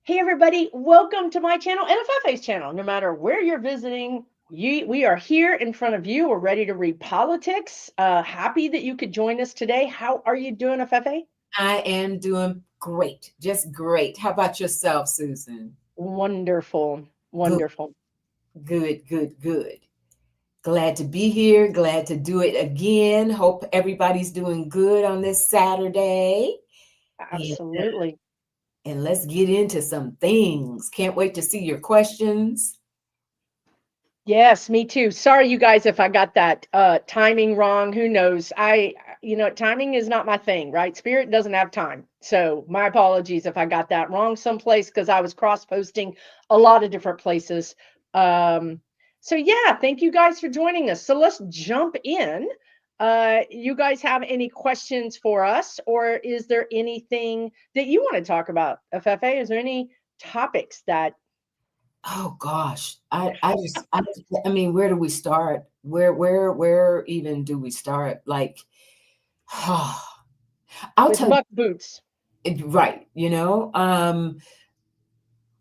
Hey everybody, welcome to my channel and Afefe's channel. No matter where you're visiting, we are here in front of you. We're ready to read politics. Happy that you could join us today. How are you doing, Afefe? I am doing great, just great. How about yourself, Susan? Wonderful, Good, wonderful. good, good, good. Glad to be here. Glad to do it again. Hope everybody's doing good on this Saturday. And, Absolutely. and let's get into some things. Can't wait to see your questions. Yes, me too. Sorry, you guys, if I got that timing wrong. Who knows? Timing is not my thing, right? Spirit doesn't have time. So my apologies if I got that wrong someplace because I was cross posting a lot of different places. Um, so yeah, thank you guys for joining us. So let's jump in. You guys have any questions for us, or is there anything that you want to talk about? FFA, is there any topics that Oh gosh, I mean, where do we start? Where even do we start? Like, I'll with tell you, muck boots? right,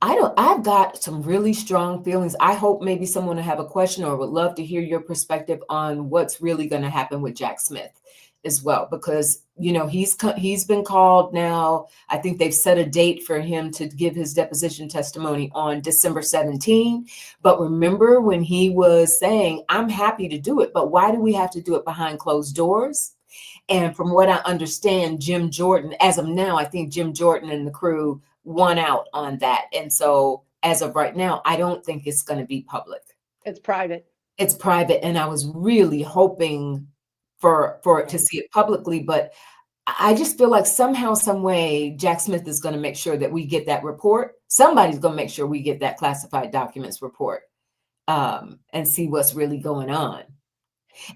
I've got some really strong feelings. I hope maybe someone will have a question or would love to hear your perspective on what's really going to happen with Jack Smith as well, because, he's been called now. I think they've set a date for him to give his deposition testimony on December 17th. But remember when he was saying, I'm happy to do it, but why do we have to do it behind closed doors? And from what I understand, Jim Jordan, as of now, I think Jim Jordan and the crew won out on that. And so as of right now, I don't think it's going to be public. It's private. It's private. And I was really hoping for it to Right. see it publicly, but I just feel like somehow, some way, Jack Smith is going to make sure that we get that report. Somebody's going to make sure we get that classified documents report, and see what's really going on.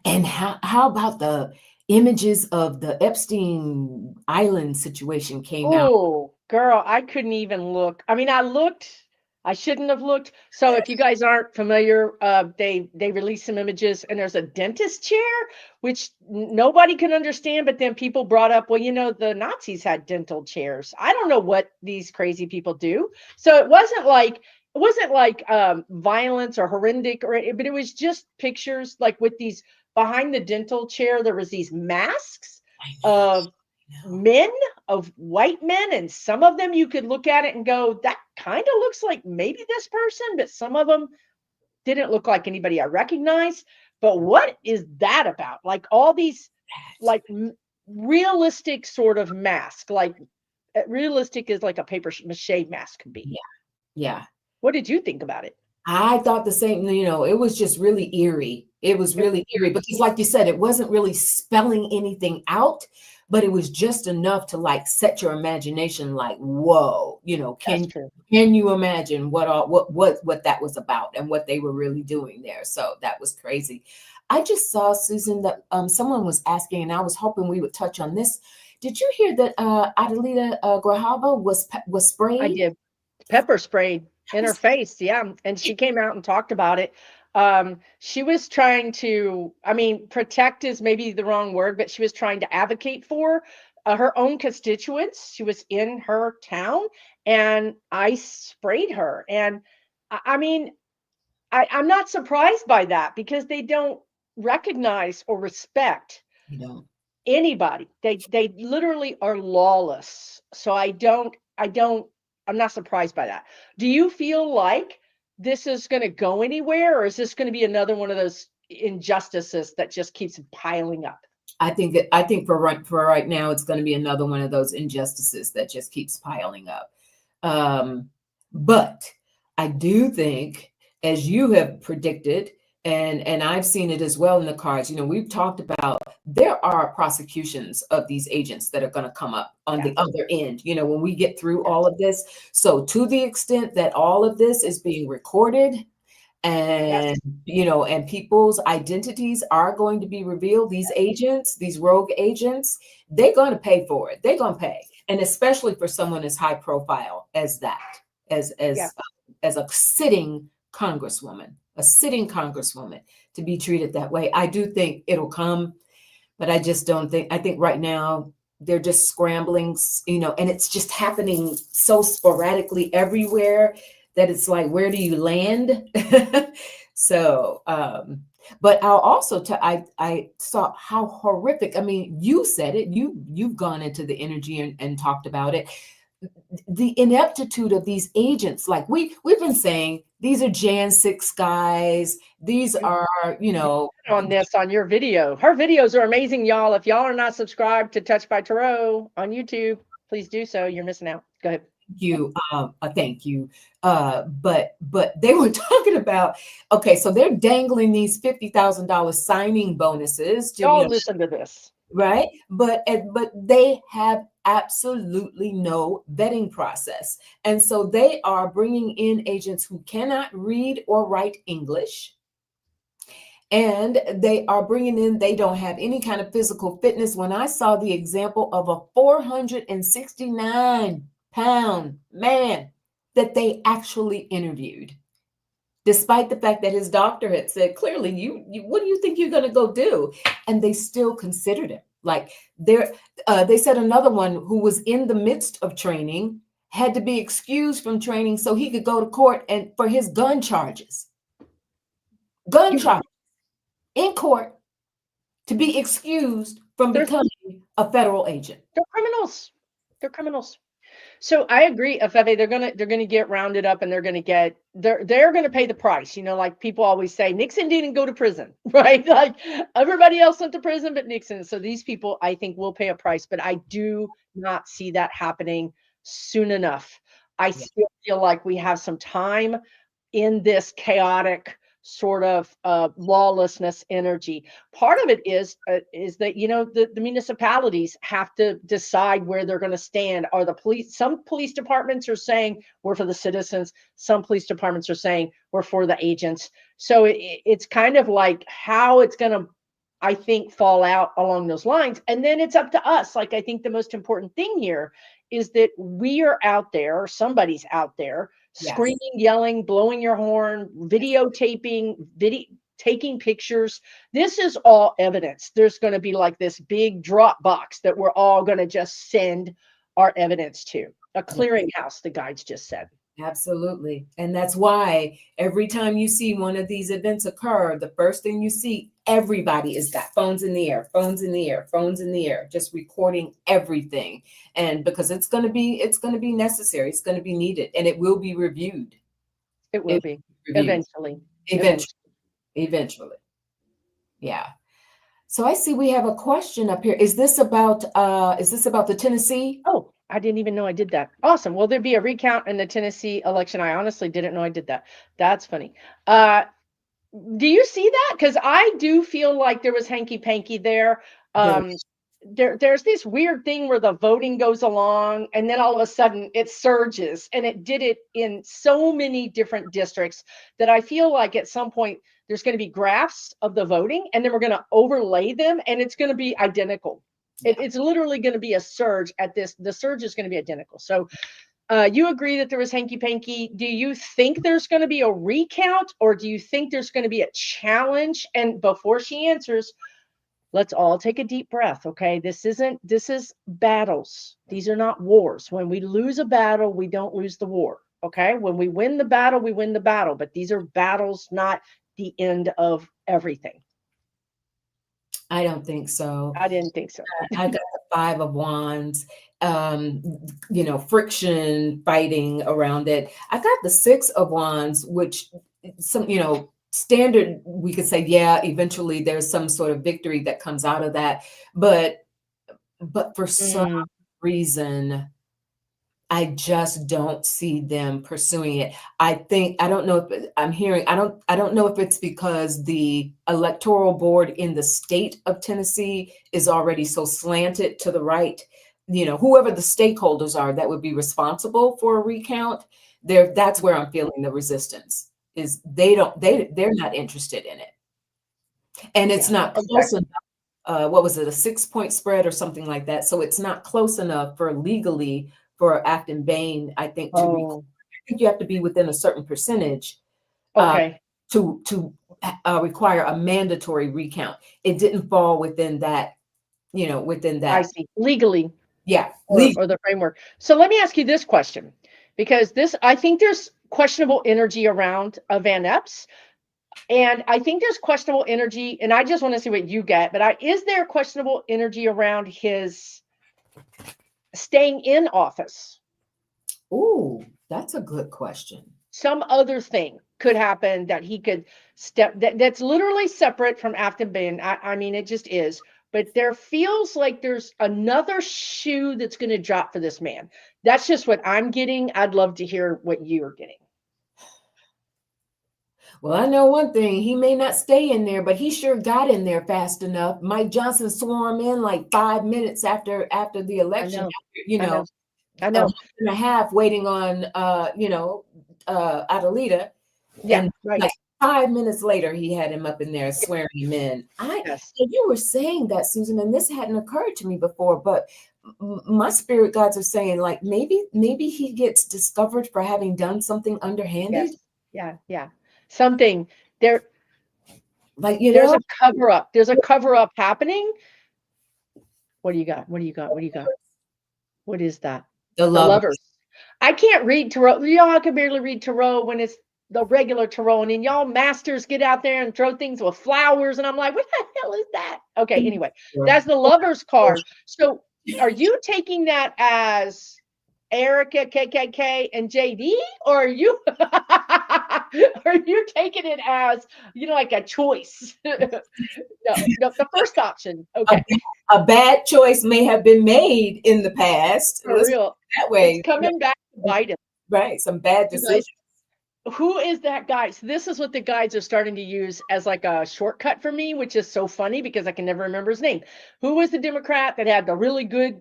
And how about the images of the Epstein Island situation came out? Oh, girl, I couldn't even look. I mean, I looked. I shouldn't have looked. So if you guys aren't familiar, they released some images, and there's a dentist chair, which nobody can understand. But then people brought up, well, the Nazis had dental chairs. I don't know what these crazy people do. So it wasn't like violence or horrific, but it was just pictures like with these behind the dental chair. There was these masks I know, of I know. men of white men, and some of them you could look at it and go, that kind of looks like maybe this person, but some of them didn't look like anybody I recognized. But what is that about? Like all these like realistic sort of mask, like realistic is like a paper mache mask could be. Yeah, yeah. What did you think about it? I thought the same, it was just really eerie. It was It was really eerie eerie. because, like you said, it wasn't really spelling anything out, but it was just enough to like set your imagination like, whoa, That's can true. can you imagine what that was about and what they were really doing there? So that was crazy. I just saw, Susan, that someone was asking, and I was hoping we would touch on this. Did you hear that Adelita Grajava was I sprayed? did. Pepper sprayed That in her was face, yeah, and she came out and talked about it. She was trying to, I mean, protect is maybe the wrong word, but she was trying to advocate for her own constituents. She was in her town, and I sprayed her. And I mean, I'm not surprised by that because they don't recognize or respect you know. anybody. They literally are lawless. So I don't I'm not surprised by that. Do you feel like this is going to go anywhere, or is this going to be another one of those injustices that just keeps piling up? I think for right now it's going to be another one of those injustices that just keeps piling up. Um, but I do think, as you have predicted, and I've seen it as well in the cards. We've talked about there are prosecutions of these agents that are going to come up on the Yes. other end. When we get through all Yes. of this. So to the extent that all of this is being recorded and Yes. and people's identities are going to be revealed, these agents, these rogue agents, they're going to pay for it. They're going to pay, and especially for someone as high profile as that, as Yeah. as as a sitting congresswoman to be treated that way. I do think it'll come, but I just don't think. I think right now they're just scrambling, and it's just happening so sporadically everywhere that it's like, where do you land? So, but I'll also I saw how horrific. I mean, you said it. You've gone into the energy and talked about it. The ineptitude of these agents, like we've been saying, these are Jan 6 guys. These are, On this on your video. Her videos are amazing, y'all. If y'all are not subscribed to Touch by Tarot on YouTube, please do so. You're missing out. Go ahead. Thank you. But they were talking about, okay, so they're dangling these $50,000 signing bonuses to, Y'all listen to this. right? But they have absolutely no vetting process. And so they are bringing in agents who cannot read or write English. And they are bringing in, they don't have any kind of physical fitness. When I saw the example of a 469-pound man that they actually interviewed, despite the fact that his doctor had said, clearly, you what do you think you're going to go do? And they still considered him. Like they said another one who was in the midst of training had to be excused from training so he could go to court and for his gun charges. In court to be excused from becoming a federal agent. They're criminals. They're criminals. So I agree, Afefe, they're gonna get rounded up and they're gonna pay the price. Like people always say, Nixon didn't go to prison, right? Like everybody else went to prison, but Nixon. So these people, I think, will pay a price, but I do not see that happening soon enough. I still feel like we have some time in this chaotic sort of lawlessness energy. Part of it is that the municipalities have to decide where they're going to stand. Are the police? Some police departments are saying we're for the citizens. Some police departments are saying we're for the agents. So it's kind of like how it's going to, I think, fall out along those lines. And then it's up to us. Like I think the most important thing here is that we are out there, or somebody's out there, screaming, yelling, blowing your horn, videotaping, taking pictures. This is all evidence. There's going to be like this big drop box that we're all going to just send our evidence to. A clearinghouse, the guides just said. Absolutely. And that's why every time you see one of these events occur, the first thing you see, everybody has got phones in the air, just recording everything. And because it's going to be necessary, it's going to be needed, and it will be reviewed. It will be eventually. Yeah. So I see we have a question up here. Is this about the Tennessee? Oh, I didn't even know I did that. Awesome. Will there be a recount in the Tennessee election? I honestly didn't know I did that. That's funny. Do you see that? Because I do feel like there was hanky-panky there. There's this weird thing where the voting goes along and then all of a sudden it surges, and it did it in so many different districts that I feel like at some point there's going to be graphs of the voting and then we're going to overlay them and it's going to be identical. It's literally going to be a surge at this. The surge is going to be identical. So you agree that there was hanky-panky. Do you think there's going to be a recount, or do you think there's going to be a challenge? And before she answers, let's all take a deep breath, okay? This is battles. These are not wars. When we lose a battle, we don't lose the war, okay? When we win the battle, we win the battle. But these are battles, not the end of everything. I don't think so. I didn't think so. I got the 5 of Wands, friction, fighting around it. I got the 6 of Wands, which standard, we could say, yeah, eventually there's some sort of victory that comes out of that. But for some reason, I just don't see them pursuing it. I don't know if it's because the electoral board in the state of Tennessee is already so slanted to the right. Whoever the stakeholders are that would be responsible for a recount, that's where I'm feeling the resistance. Is they're not interested in it. And it's not close enough. What was it, a 6-point spread or something like that? So it's not close enough for legally for Afton Bain, I think, to I think you have to be within a certain percentage to require a mandatory recount. It didn't fall within that within I that. see. Legally, Yeah, or the framework. So let me ask you this question, because I think there's questionable energy around Van Epps, and I think there's questionable energy, and I just want to see what you get. But is there questionable energy around his staying in office? Ooh, that's a good question. Some other thing could happen that he could that's literally separate from Afton Bin. I mean, it just is. But there feels like there's another shoe that's going to drop for this man. That's just what I'm getting. I'd love to hear what you're getting. Well, I know one thing. He may not stay in there, but he sure got in there fast enough. Mike Johnson swore him in like 5 minutes after the I election. know. You I know. know, I a know. month and a half waiting on Adelita, Yeah. and Right. like 5 minutes later he had him up in there swearing him in. Yes. You were saying that, Susan, and this hadn't occurred to me before, but my spirit guides are saying like maybe he gets discovered for having done something Yes. underhanded. Yeah. Yeah. Something there. Like, There's a cover up. There's a cover up happening. What do you got? What do you got? What do you got? What is that? the The lover. Lovers. I can't read tarot. Y'all can barely read tarot when it's the regular tarot. And then y'all masters get out there and throw things with flowers. And I'm like, what the hell is that? Okay, anyway, that's the Lovers card. So are you taking that as Erica, KKK, and JD? Or are you are you taking it as, like a choice? No, the first option. a, Okay. a bad choice may have been made in the past. For Let's put real. it that It's way. coming back to bite him. Right, some bad You guys, decisions. who is that guy? So this is what the guides are starting to use as like a shortcut for me, which is so funny because I can never remember his name. Who was the Democrat that had the really good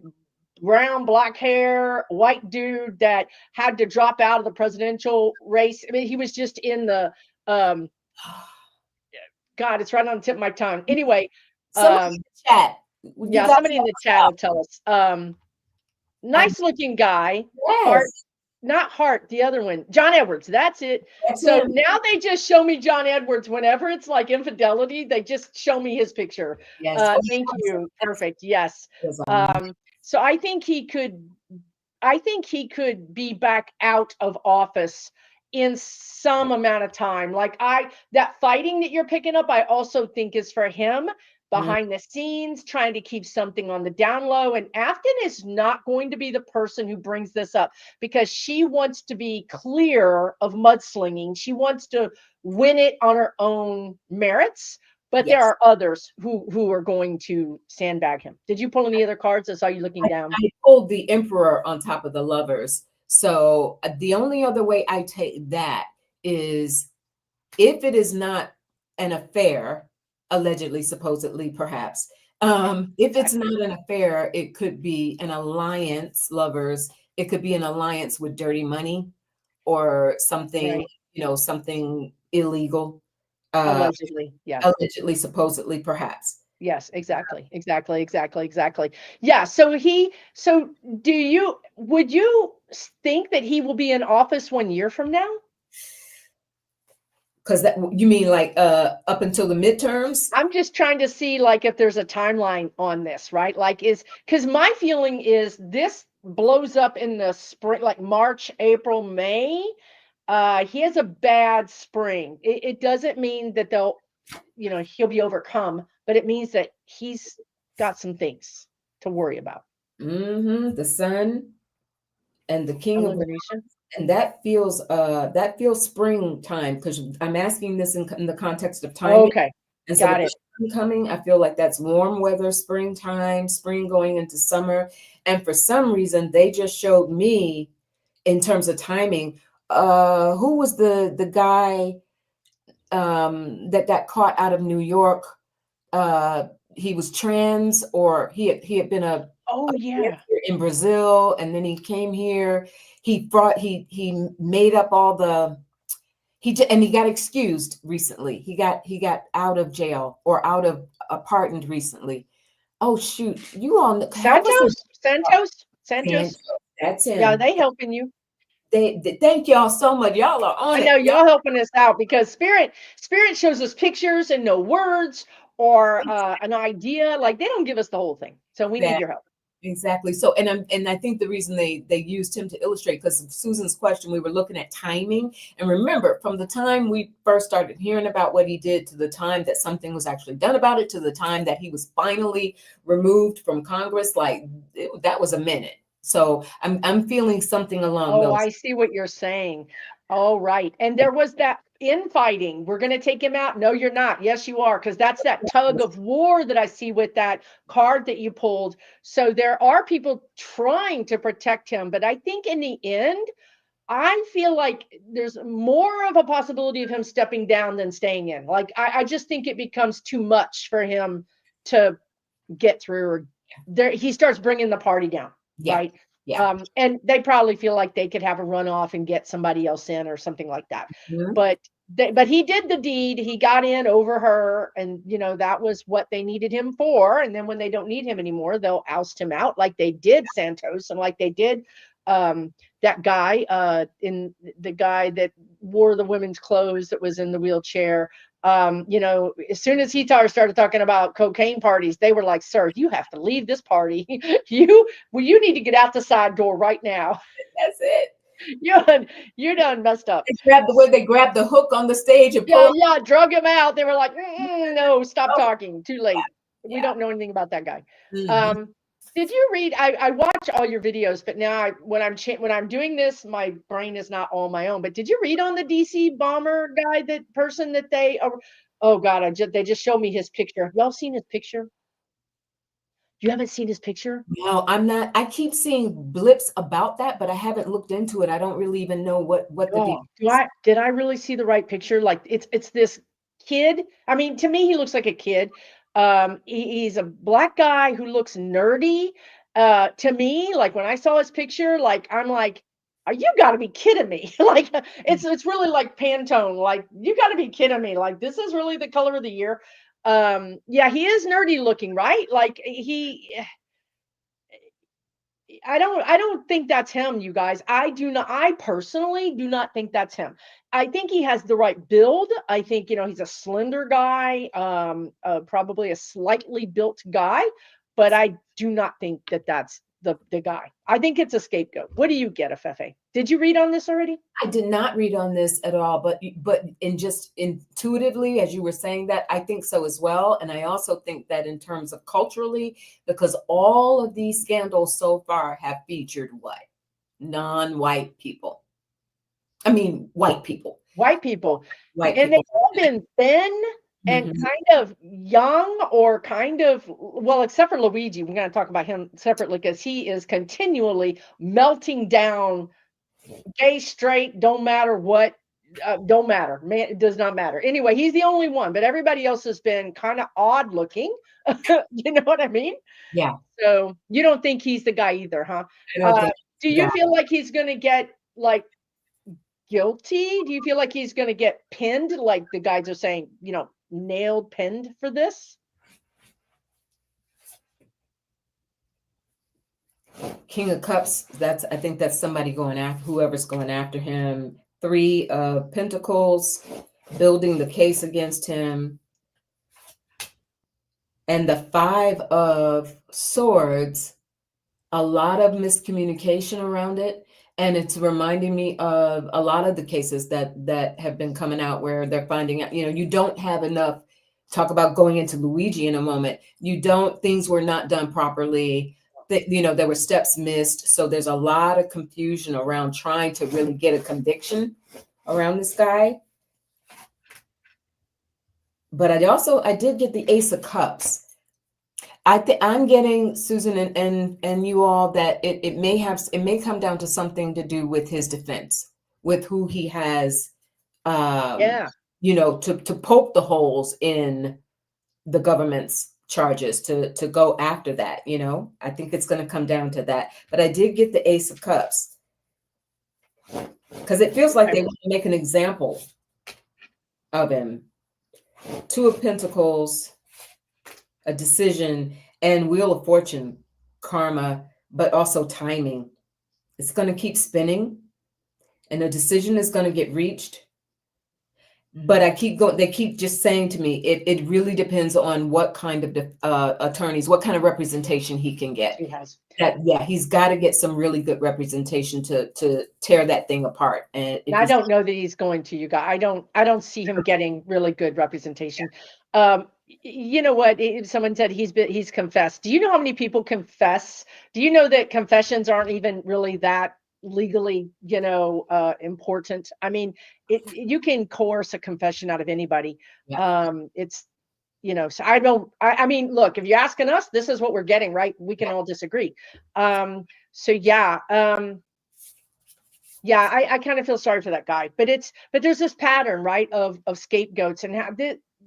brown, black hair, white dude that had to drop out of the presidential race? I mean, he was just in the um God, it's right on the tip of my tongue. Anyway, Somebody in the chat, you yeah, guys somebody in help the us chat out. will tell us. Um, Nice looking guy. Hart, yes, not Hart, the other one, John Edwards. That's it. that's So him. now they just show me John Edwards whenever it's like infidelity. They just show me his picture. Yes. Oh, Thank you. Perfect. Yes. yes, So I think he could. I think he could be back out of office in some amount of time. Like that fighting that you're picking up, I also think is for him mm, behind the scenes, trying to keep something on the down low. And Afton is not going to be the person who brings this up because she wants to be clear of mudslinging. She wants to win it on her own merits. But there yes. are others who are going to sandbag him. Did you pull any other cards? I saw you looking down. I pulled the Emperor on top of the Lovers. So the only other way I take that is if it is not an affair, allegedly, supposedly, perhaps. If it's Exactly. not an affair, it could be an alliance, Lovers. It could be an alliance with dirty money or something, Right. something illegal. Uh, Allegedly. Yeah. allegedly, supposedly, perhaps. Yes, exactly. Exactly. Exactly. Exactly. Yeah. So would you think that he will be in office 1 year from now? Because that you mean like up until the midterms? I'm just trying to see like if there's a timeline on this, right? Like because my feeling is this blows up in the spring, like March, April, May. He has a bad spring. It doesn't mean that he'll be overcome, but it means that he's got some things to worry about. The sun and the king of Elimination. and that feels springtime because I'm asking this in the context of timing. Okay, And so with got the it. spring coming, I feel like that's warm weather, springtime, spring going into summer. And for some reason, they just showed me in terms of timing, who was the guy that got caught out of New York? He was trans, or he had been Oh a yeah. dancer in Brazil, and then he came here. He made up all the and he got excused recently. He got out of jail or out of pardoned recently. Oh shoot, you all help us. Santos. That's Yeah, him. they helping you. They thank y'all so much. Y'all are I on it. know Y'all, y'all helping us out because spirit shows us pictures and no words, or an idea. Like they don't give us the whole thing. So we need That your help. exactly. So, and I think the reason they used him to illustrate, because of Susan's question, we were looking at timing. And remember, from the time we first started hearing about what he did to the time that something was actually done about it, to the time that he was finally removed from Congress, like that was a minute. So I'm feeling something along Oh, those. I see what you're saying. Oh, right. And there was that infighting. We're going to take him out. No, you're not. Yes, you are. Because that's that tug of war that I see with that card that you pulled. So there are people trying to protect him. But I think in the end, I feel like there's more of a possibility of him stepping down than staying in. Like, I just think it becomes too much for him to get through, or there he starts bringing the party down, Yeah, right? yeah. And they probably feel like they could have a runoff and get somebody else in or something like that. Mhm. But but he did the deed. He got in over her, and that was what they needed him for. And then when they don't need him anymore, they'll oust him out, like they did Santos, and like they did that guy in the guy that wore the women's clothes that was in the wheelchair. As soon as he started talking about cocaine parties, they were like, "Sir, you have to leave this party. You need to get out the side door right now. That's it. You're done messed up." They grabbed the way they grabbed the hook on the stage and pull Yeah, him. yeah, drug him out. They were like, "No, stop Oh, talking. Too late. We yeah. don't know anything about that guy." Mhm. Um, did you read? I watch all your videos, but now when I'm doing this, my brain is not all my own. But did you read on the DC bomber guy, that person that they? Oh God, they just showed me his picture. Have y'all seen his picture? You haven't seen his picture? No, I'm not. I keep seeing blips about that, but I haven't looked into it. I don't really even know what the deal Oh, do is. I did I really see the right picture? Like it's this kid. I mean, to me, he looks like a kid. He's a black guy who looks nerdy. To me, like when I saw his picture, like I'm like, "Are you got to be kidding me?" Like it's really like Pantone. Like you got to be kidding me. Like this is really the color of the year. Yeah, he is nerdy looking, right? Like I don't think that's him, you guys. I personally do not think that's him. I think he has the right build. I think, he's a slender guy, probably a slightly built guy, but I do not think that that's the guy. I think it's a scapegoat. What do you get, Afefe? Did you read on this already? I did not read on this at all, but in just intuitively, as you were saying that, I think so as well. And I also think that in terms of culturally, because all of these scandals so far have featured what? Non-white people. I mean, white people. White people. White And they've people. all been thin and Mhm. kind of young, or kind of, well, except for Luigi. We're going to talk about him separately because he is continually melting down. Gay, straight, don't matter what, don't matter. Man, it does not matter. Anyway, he's the only one, but everybody else has been kind of odd looking. You know what I mean? Yeah, So you don't think he's the guy either, huh? I don't Uh, think do the guy. you feel like he's going to get like guilty? Do you feel like he's going to get pinned, like the guys are saying, nailed, pinned for this? King of Cups, I think that's somebody going after whoever's going after him. Three of Pentacles, building the case against him. And the Five of Swords, a lot of miscommunication around it. And it's reminding me of a lot of the cases that have been coming out where they're finding out, you don't have enough. Talk about going into Luigi in a moment. Things were not done properly. There were steps missed. So there's a lot of confusion around trying to really get a conviction around this guy. But I did get the Ace of Cups. I'm getting, Susan, and you all, that it may come down to something to do with his defense, with who he has, Yeah. to poke the holes in the government's charges, to go after that. I think it's going to come down to that. But I did get the Ace of Cups because it feels like Okay. they want to make an example of him. Two of Pentacles, a decision, and Wheel of Fortune, karma, but also timing. It's going to keep spinning, and a decision is going to get reached. but I keep going. They keep just saying to me, it really depends on what kind of attorneys, what kind of representation he can get. She has. That yeah, he's got to get some really good representation to tear that thing apart. And if I he's don't know that he's going to, you guys. I don't see him getting really good representation. You know what? Someone said he's confessed. Do you know how many people confess? Do you know that confessions aren't even really that legally, important? I mean, you can coerce a confession out of anybody. yeah, It's so I mean, look, if you're asking us, this is what we're getting, right? We can all disagree. So yeah. Yeah, I kind of feel sorry for that guy, but there's this pattern, right, of scapegoats, and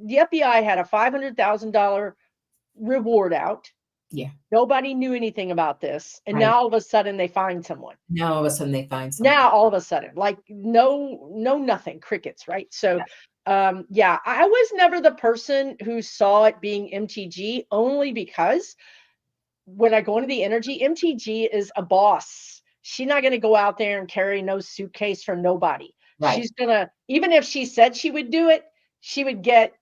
the FBI had a $500,000 reward out. yeah, Nobody knew anything about this, and right. now all of a sudden they find someone. Now all of a sudden they find someone. Now all of a sudden, like no nothing, crickets, right? So, Yeah, yeah, I was never the person who saw it being MTG, only because when I go into the energy, MTG is a boss. She's not going to go out there and carry no suitcase for nobody. right. She's going to, even if she said she would do it, she would get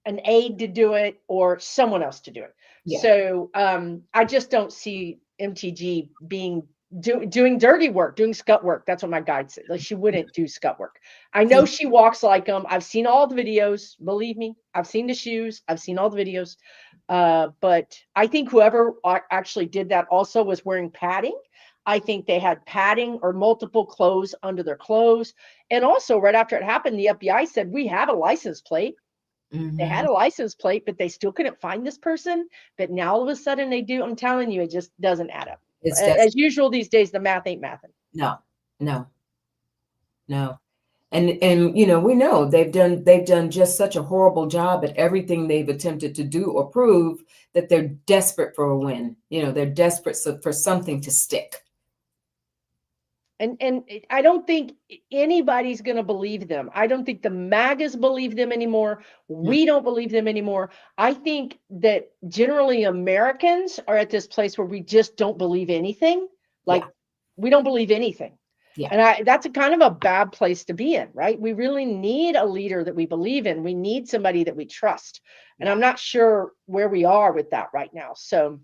an aide to do it or someone else to do it. Yeah, So I just don't see MTG doing dirty work, doing scut work. That's what my guide said. Like, she wouldn't do scut work. I know see, she walks like them. I've seen all the videos. Believe me, I've seen the shoes. I've seen all the videos. But I think whoever actually did that also was wearing padding. I think they had padding or multiple clothes under their clothes. And also, right after it happened, the FBI said, we have a license plate. They had mhm. a license plate, but they still couldn't find this person. But now all of a sudden they do. I'm telling you, it just doesn't add up. It's As just usual these days, the math ain't mathing. no, no, no. And we know they've done just such a horrible job at everything they've attempted to do or prove that they're desperate for a win. They're desperate for something to stick. And I don't think anybody's going to believe them. I don't think the MAGAs believe them anymore. Mm, We don't believe them anymore. I think that generally Americans are at this place where we just don't believe anything. Like, yeah, we don't believe anything. yeah, And that's a kind of a bad place to be in, right? We really need a leader that we believe in. We need somebody that we trust. And yeah, I'm not sure where we are with that right now. So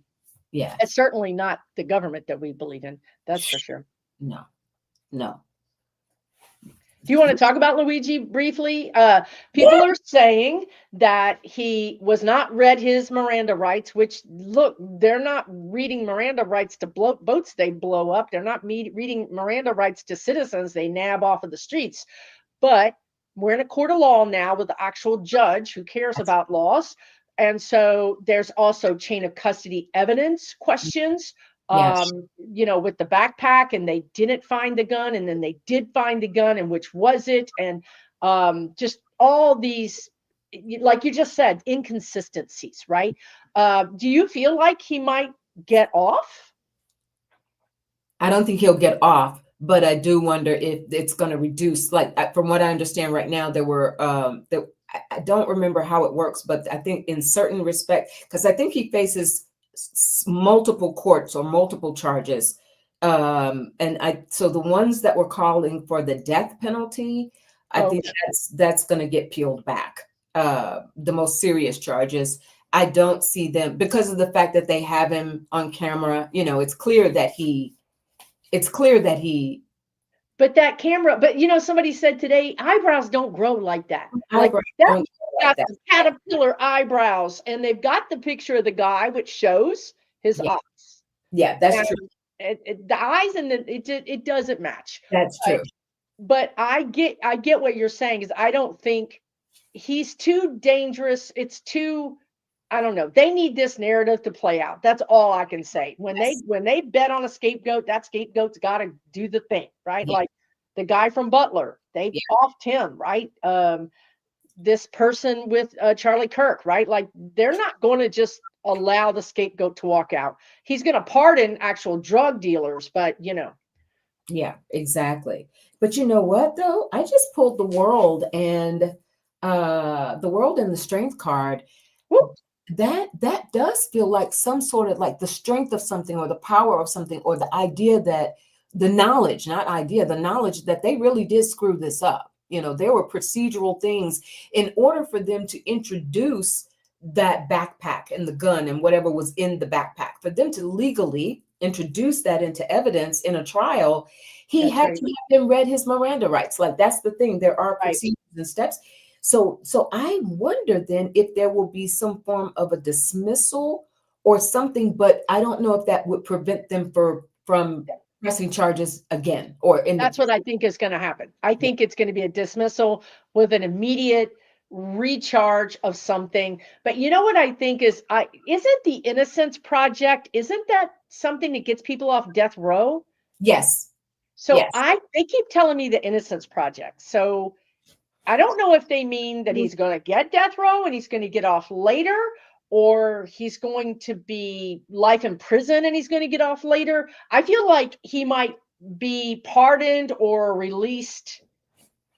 yeah. it's certainly not the government that we believe in. That's for sure. No, no. Do you want to talk about Luigi briefly? People Yeah, are saying that he was not read his Miranda rights, which, look, they're not reading Miranda rights to boats they blow up. They're not reading Miranda rights to citizens they nab off of the streets. But we're in a court of law now with the actual judge who cares that's, about laws. And so there's also chain of custody evidence questions, yes, with the backpack, and they didn't find the gun, and then they did find the gun, and which was it? And just all these, like you just said, inconsistencies, right? Do you feel like he might get off? I don't think he'll get off, but I do wonder if it's going to reduce. Like from what I understand right now, there were that I don't remember how it works, but I think in certain respect, because I think he faces multiple courts or multiple charges, and so the ones that were calling for the death penalty, I Oh, think that's going to get peeled back. The most serious charges. I don't see them because of the fact that they have him on camera. It's clear that he but that camera, but somebody said today, eyebrows don't grow like that. Like, eyebrows that don't go like got that. some caterpillar eyebrows, and they've got the picture of the guy, which shows his Yeah, eyes. yeah, that's And true. the eyes and it doesn't match. That's But, true. but I get what you're saying, is I don't think he's too dangerous. It's too, I don't know. They need this narrative to play out. That's all I can say. When they Yes. when they bet on a scapegoat, that scapegoat's got to do the thing, right? Yeah, Like the guy from Butler, they yeah, offed him, right? This person with Charlie Kirk, right? Like, they're not going to just allow the scapegoat to walk out. He's going to pardon actual drug dealers, but yeah, exactly. But you know what though? I just pulled the world and the strength card. whoop, That does feel like some sort of like the strength of something or the power of something or the idea that the knowledge, not idea, the knowledge that they really did screw this up. there were procedural things in order for them to introduce that backpack and the gun and whatever was in the backpack. For them to legally introduce that into evidence in a trial, he That's had right. to have them read his Miranda rights. Like, that's the thing. There are Right. procedures and steps. So I wonder then if there will be some form of a dismissal or something, but I don't know if that would prevent them from pressing charges again or in That's what I think is going to happen. I think it's going to be a dismissal with an immediate recharge of something. But you know what I think is, isn't the Innocence Project, isn't that something that gets people off death row? Yes. So Yes. they keep telling me the Innocence Project. So I don't know if they mean that he's going to get death row and he's going to get off later, or he's going to be life in prison and he's going to get off later. I feel like he might be pardoned or released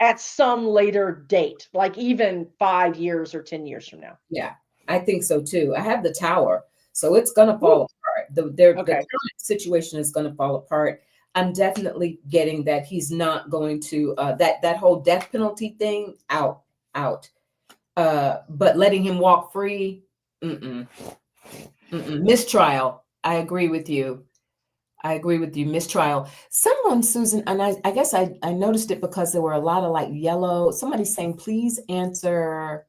at some later date, like even 5 years or 10 years from now. Yeah, I think so too. I have the tower, so it's going to fall Ooh, apart. The okay. current situation is going to fall apart. I'm definitely getting that he's not going to that whole death penalty thing out. But letting him walk free, mistrial. I agree with you. Mistrial. Someone, Susan, and I guess I noticed it because there were a lot of like yellow. Somebody saying, please answer.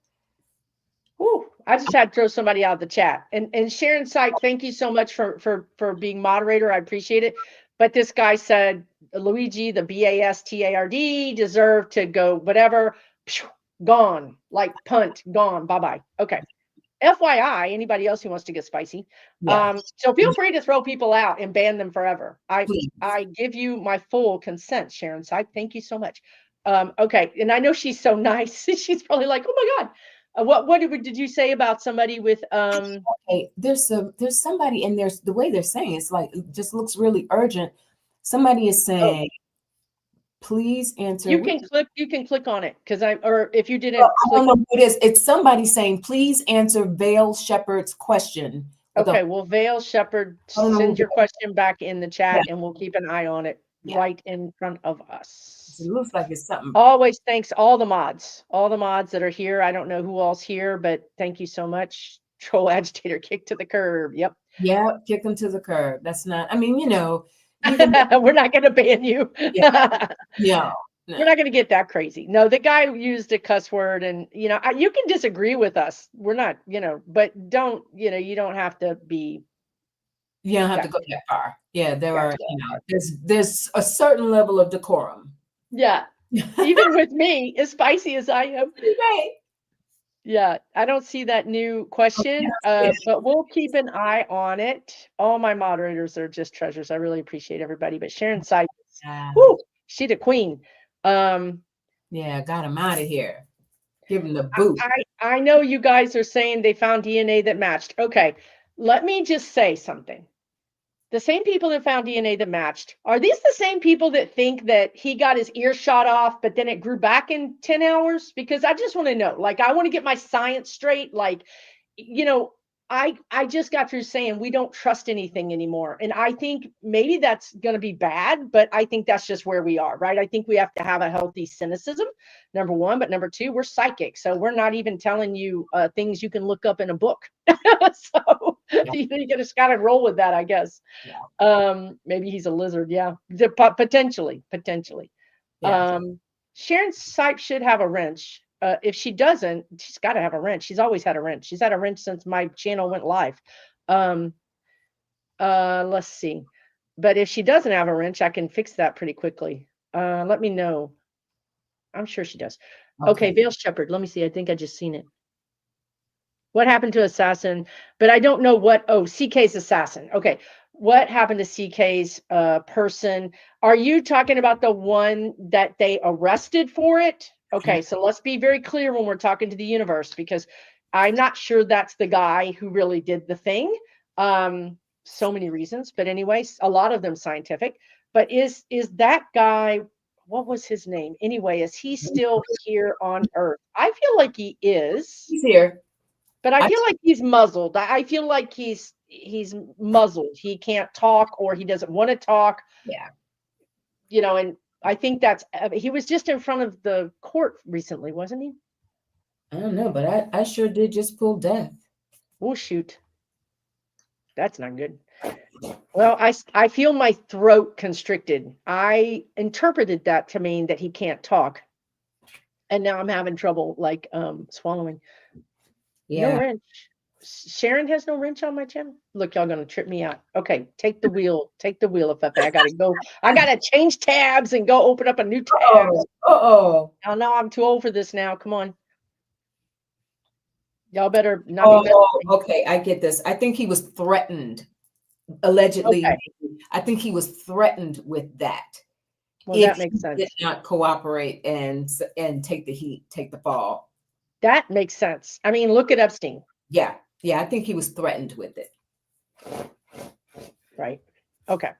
Ooh, I just had to throw somebody out of the chat. And Sharon Syke, thank you so much for being moderator. I appreciate it. But this guy said Luigi, the BASTARD, deserved to go whatever. Gone, like punt, gone, bye-bye. Okay. FYI, anybody else who wants to get spicy. Yeah. So feel free to throw people out and ban them forever. Please. I give you my full consent, Sharon Syke. Thank you so much. Okay, and I know she's so nice. She's probably like, oh my God. What did you say about somebody with Okay, there's somebody, and there's the way they're saying it's like it just looks really urgent. Somebody is saying, please answer. You can click on it because or if you didn't I click. don't know who it is. It's somebody saying, please answer Vale Shepherd's question. Okay, well, Vale Shepherd, send your question back in the chat and we'll keep an eye on it right in front of us. It looks like it's something. Always thanks all the mods that are here. I don't know who all's here, but thank you so much. Troll agitator kick to the curb. Yep. Yeah, kick them to the curb. That's not, I mean, even we're not going to ban you. No. We're not going to get that crazy. No, the guy used a cuss word and, you can disagree with us. We're not, but don't, you don't have to be. You don't have to go that far. Yeah, there are, there's a certain level of decorum. Yeah. Even with me, as spicy as I am. Right. Yeah, I don't see that new question, but we'll keep an eye on it. All my moderators are just treasures. I really appreciate everybody. But Sharon Syke, whoo, she the queen. Yeah, got him out of here. Give him the boot. I know you guys are saying they found DNA that matched. Okay, let me just say something. The same people that found DNA that matched, are these the same people that think that he got his ear shot off, but then it grew back in 10 hours? Because I just want to know, like, I want to get my science straight. Like, I just got through saying we don't trust anything anymore. And I think maybe that's going to be bad, but I think that's just where we are, right? I think we have to have a healthy cynicism, number one. But number two, we're psychic. So we're not even telling you things you can look up in a book. So you just got to roll with that, I guess. Yeah. Maybe he's a lizard. Yeah. Potentially. Yeah. Sharon Syke should have a wrench. If she doesn't, she's got to have a wrench. She's always had a wrench. She's had a wrench since my channel went live. Let's see. But if she doesn't have a wrench, I can fix that pretty quickly. Let me know. I'm sure she does. Okay, Vale Shepherd. Let me see. I think I just seen it. What happened to Assassin? But I don't know what. Oh, CK's Assassin. Okay. What happened to CK's person? Are you talking about the one that they arrested for it? Okay, so let's be very clear when we're talking to the universe, because I'm not sure that's the guy who really did the thing. So many reasons, but anyways, a lot of them scientific. But is that guy, what was his name? Anyway, is he still here on Earth? I feel like he is. He's here. But I feel like he's muzzled. I feel like he's muzzled. He can't talk, or he doesn't want to talk. Yeah. And I think that's he was just in front of the court recently, wasn't he? I don't know, but I sure did just pull death. Oh shoot, that's not good. Well, I feel my throat constricted. I interpreted that to mean that he can't talk, and now I'm having trouble like swallowing. No Yeah. wrench. Sharon has no wrench on my channel. Look, y'all gonna trip me out. Okay, take the wheel. Take the wheel, Afefe. I gotta go. I gotta change tabs and go open up a new tab. Oh, uh-oh. Oh no, I'm too old for this now. Come on. Y'all better not be messing Oh, with me. okay. I get this. I think he was threatened, allegedly. Okay. I think he was threatened with that. Well, If that makes he did sense. not cooperate and take the heat, take the fall. That makes sense. I mean, look at Epstein. Yeah. Yeah. I think he was threatened with it. Right. Okay.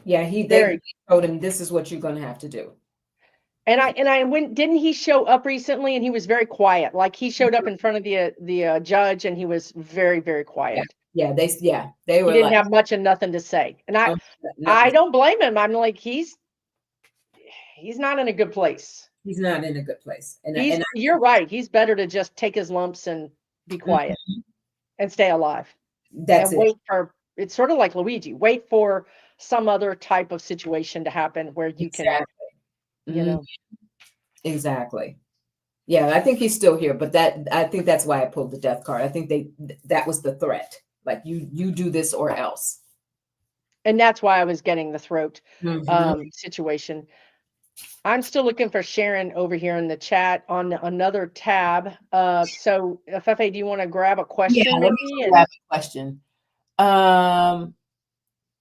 Yeah. They Very. told him this is what you're going to have to do. And I went. Didn't he show up recently? And he was very quiet. Like he showed up in front of the judge, and he was very, very Yeah. quiet. Yeah. They He were didn't like, have much and nothing to say. And oh, I nothing. don't blame him. I'm like he's not in a good place. He's not in a good place. You're right. He's better to just take his lumps and be quiet and stay alive that's and it. wait for. It's sort of like Luigi. Wait for some other type of situation to happen where you can, Exactly. Exactly. Yeah, I think he's still here, but I think that's why I pulled the death card. I think that was the threat. Like you do this or else. And that's why I was getting the throat Mhm. situation. I'm still looking for Sharon over here in the chat on another tab. So Afefe, do you want to grab a Yeah, question let maybe? me grab a question.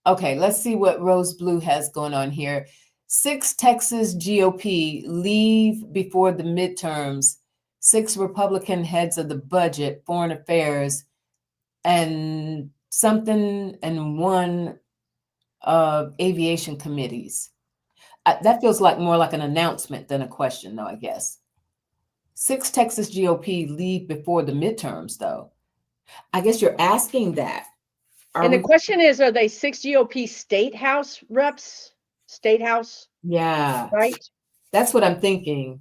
Okay, let's see what Rose Blue has going on here. 6 Texas GOP leave before the midterms. 6 Republican heads of the budget, foreign affairs, and something, and 1 aviation committees. That feels like more like an announcement than a question, though, I guess. 6 Texas GOP leave before the midterms, though. I guess you're asking that. And the question is, are they 6 GOP state house reps? State house? Yeah. Right? That's what I'm thinking.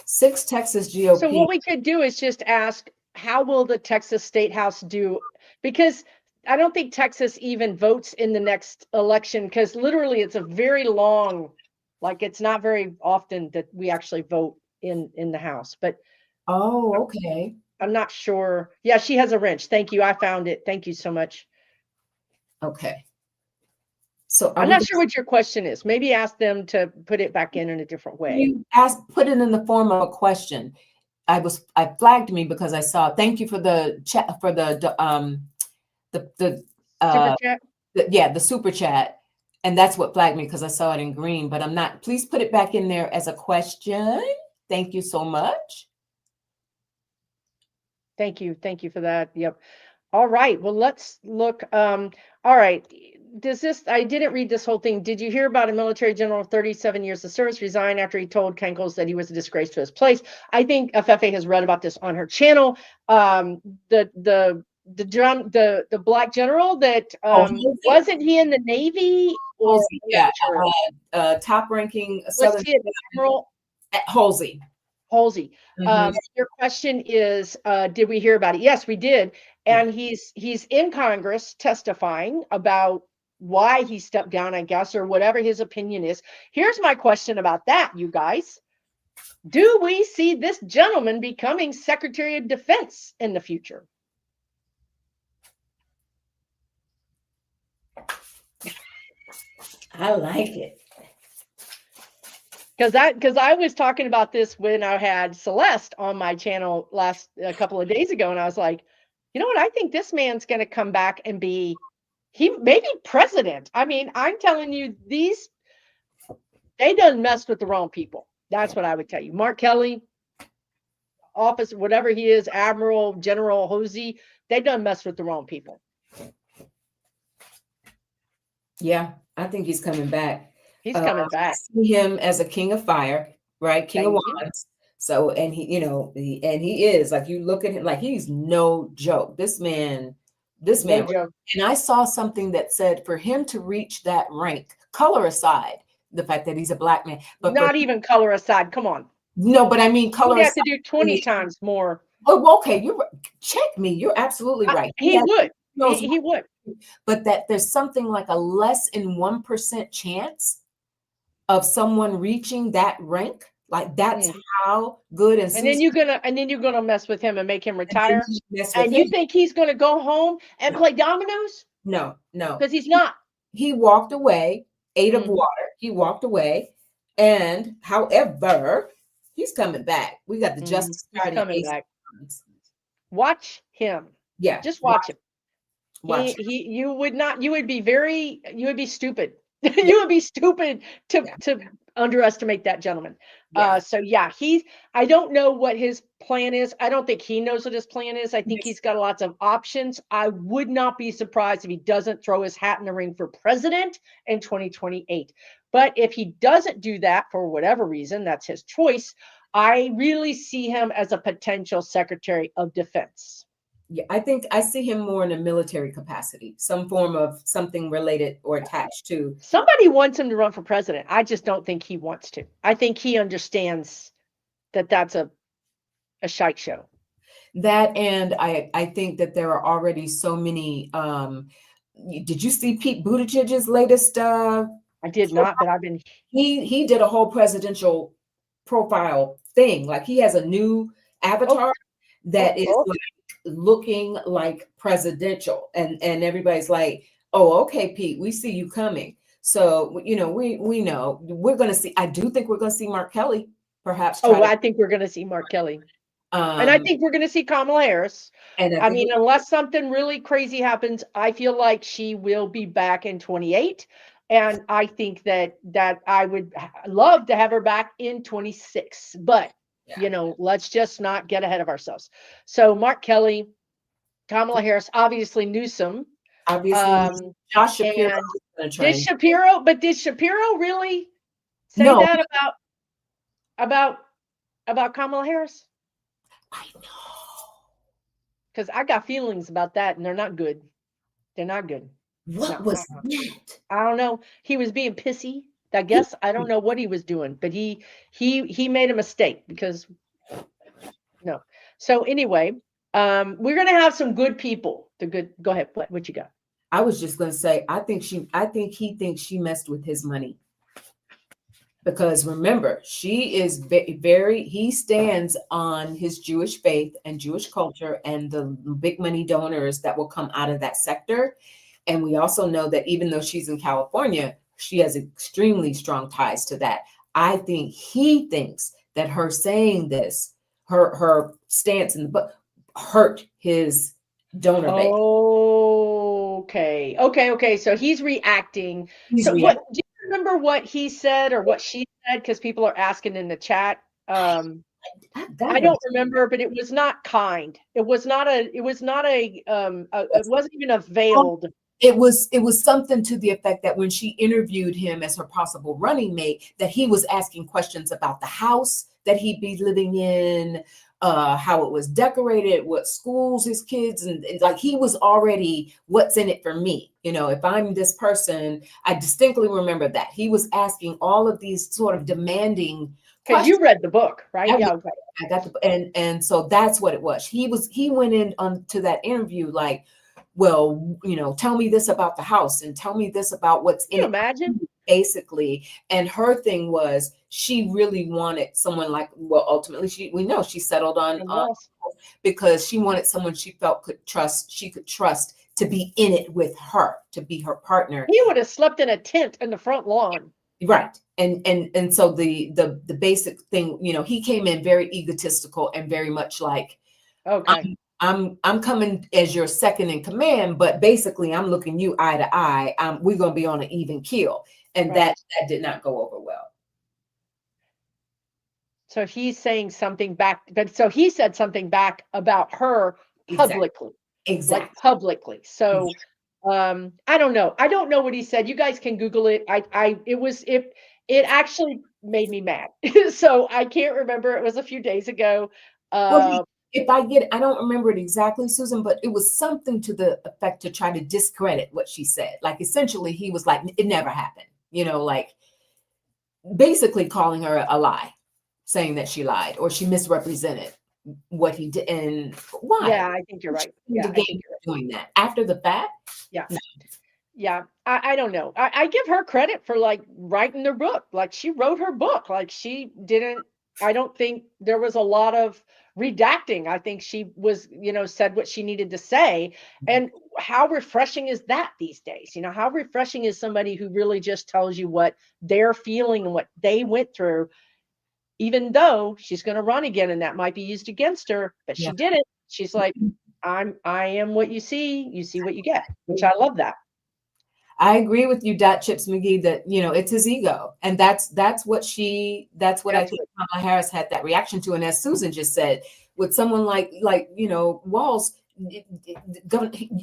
6 Texas So GOP. what we could do is just ask, how will the Texas State House do? Because I don't think Texas even votes in the next election, because literally it's a very long, like it's not very often that we actually vote in the House. But Oh, okay. I'm not sure. Yeah, she has a wrench. Thank you. I found it. Thank you so much. Okay. So I'm not sure what your question is. Maybe ask them to put it back in a different way. You put it in the form of a question. I flagged me because I saw. Thank you for the chat for the Super chat? the super chat, and that's what flagged me because I saw it in green. But I'm not. Please put it back in there as a question. Thank you so much. Thank you. Thank you for that. Yep. All right. Well, let's look. All right. I didn't read this whole thing. Did you hear about a military general, 37 years of service, resign after he told Kenkels that he was a disgrace to his place? I think Afefe has read about this on her channel. The black general that wasn't he in the Navy or yeah, top ranking Southern Admiral Halsey. Halsey. Your question is, did we hear about it? Yes, we did. And he's in Congress testifying about why he stepped down, I guess, or whatever his opinion is. Here's my question about that, you guys. Do we see this gentleman becoming Secretary of Defense in the future? I like it. Because I was talking about this when I had Celeste on my channel a couple of days ago, and I was like, you know what? I think this man's going to come back and be maybe president. I mean, I'm telling you, they done messed with the wrong people. That's what I would tell you. Mark Kelly, officer, whatever he is, Admiral, General Hosey, they done messed with the wrong people. Yeah, I think he's coming back. He's coming back. I see him as a king of fire, right? King of wands. So, and he, and he is, like, you look at him, like, he's no joke. This man This No man, joke. and I saw something that said for him to reach that rank, color aside, the fact that he's a black man, but for Not even color aside. Come on. no, but I mean color He'd have aside. to do 20 times more. Oh, okay, check me. You're absolutely right. He would. Knows He would. but that there's something like a less than 1% chance of someone reaching that rank. Like that's Mm. how good and And then Susan you're gonna mess with him and make him and then retire. you mess with And him. you think he's gonna go home and No, play dominoes? no, no. Because he's not. He walked away, ate of Mhm. water. He walked away, and however, he's coming back. We got the Justice He's Card and coming Ace. back. Watch him. Yeah, Just watch him. watch. You would not, you would be stupid. Yeah, You would be stupid yeah, to underestimate that gentleman. yeah. So yeah, I don't know what his plan is. I don't think he knows what his plan is. I think Yes. he's got lots of options. I would not be surprised if he doesn't throw his hat in the ring for president in 2028. But if he doesn't do that for whatever reason, that's his choice. I really see him as a potential Secretary of Defense. Yeah, I think I see him more in a military capacity, some form of something related or attached to Somebody wants him to run for president. I just don't think he wants to. I think he understands that that's a shite show. that. And I think that there are already so many. Did you see Pete Buttigieg's latest? I did not, but I've been. He did a whole presidential profile thing. Like he has a new Oh, avatar oh, that is oh. like looking like presidential, and everybody's like, "Oh, okay, Pete, we see you coming." So we know we're going to see. I do think we're going to see Mark Kelly perhaps try Oh, to. I think we're going to see Mark Kelly, and I Um, think we're going to see Kamala Harris. and I I think mean, unless something really crazy happens, I feel like she will be back in 28, and I think that I would love to have her back in 26. But yeah, let's just not get ahead of ourselves. So Mark Kelly, Kamala Harris, obviously Newsom, obviously um, Josh Shapiro and is going to try and did Shapiro really say no, that about about Kamala Harris? I know. Because I got feelings about that, and they're not good. They're not good. What No, was that? I don't know. He was being pissy. I He, guess I don't know what he was doing, but he made a mistake because no. So anyway, we're gonna have some good people. The good. Go ahead. What you got? I was just going to say, I think he thinks she messed with his money. Because remember, she is very, he stands on his Jewish faith and Jewish culture and the big money donors that will come out of that sector. And we also know that even though she's in California, she has extremely strong ties to that. I think he thinks that her saying this, her stance in the book, hurt his donor base. Okay. Okay. So he's reacting. He's So what reacting. do you remember what he said or what she said? Because people are asking in the chat. I I gotta. don't remember, but it was not kind. It wasn't even a veiled. It was something to the effect that when she interviewed him as her possible running mate, that he was asking questions about the house that he'd be living in, how it was decorated, what schools his kids, and like he was already, what's in it for me? If I'm this person, I distinctly remember that he was asking all of these sort of demanding Because questions. you read the book, right? I, Yeah, okay. I got and so that's what it was. He went in on to that interview like, well, tell me this about the house and tell me this about what's Can in you it, imagine? basically. And her thing was she really wanted someone like, well, ultimately we know she settled on Someone else. because she wanted someone she felt she could trust to be in it with her, to be her partner. He would have slept in a tent in the front lawn. Right. And so the basic thing, he came in very egotistical and very much like, Okay. I'm coming as your second in command, but basically I'm looking you eye to eye. We're gonna be on an even keel. And Right. that did not go over well. So he's saying something back, but so he said something back about her Exactly. publicly. Exactly. Like publicly. So I don't know. I don't know what he said. You guys can Google it. It actually made me mad. So I can't remember. It was a few days ago. Well, if I get, I don't remember it exactly, Susan, but it was something to the effect to try to discredit what she said. Like essentially, he was like, "It never happened," like basically calling her a lie, saying that she lied or she misrepresented what he did. And why? Yeah, I think you're What's right. the Yeah, I game think you're right. doing that after the fact? Yeah. No. Yeah, I don't know. I give her credit for like writing their book. Like she wrote her book. Like she didn't, I don't think there was a lot of redacting. I think she was, said what she needed to say. And how refreshing is that these days? How refreshing is somebody who really just tells you what they're feeling and what they went through, even though she's going to run again and that might be used against her, but Yeah. she didn't. She's like, I am what you see what you get, which I love that. I agree with you, Dot Chips McGee, that it's his ego, and that's what I That's think what Kamala Harris had that reaction to. And as Susan just said, with someone like Walls,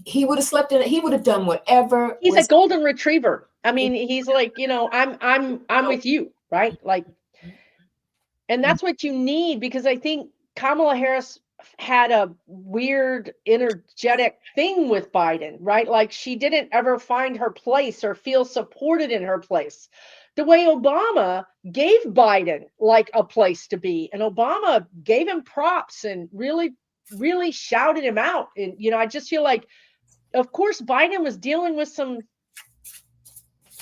he would have slept in it. He would have done whatever he's a was. golden retriever. I mean, he's like, I'm with you, right? Like, and that's what you need because I think Kamala Harris had a weird energetic thing with Biden, right? Like she didn't ever find her place or feel supported in her place. The way Obama gave Biden like a place to be, and Obama gave him props and really, really shouted him out. And, I just feel like, of course, Biden was dealing with some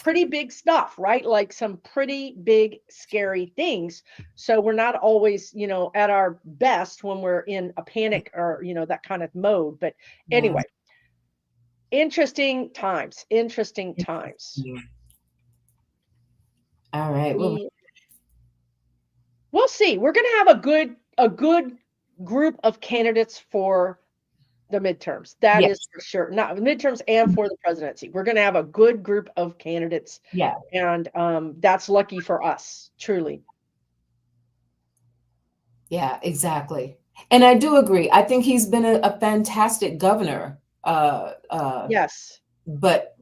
pretty big stuff, right? Like some pretty big, scary things. So we're not always, at our best when we're in a panic or, that kind of mode. But Yeah. anyway, interesting times, interesting times. Yeah. All right. Well, We we'll see. We're going to have a good group of candidates for the midterms. That is yes. for sure. Not the midterms and for the presidency. We're going to have a good group of candidates, Yeah. and that's lucky for us, truly. Yeah, exactly. And I do agree. I think he's been a fantastic governor. Yes. But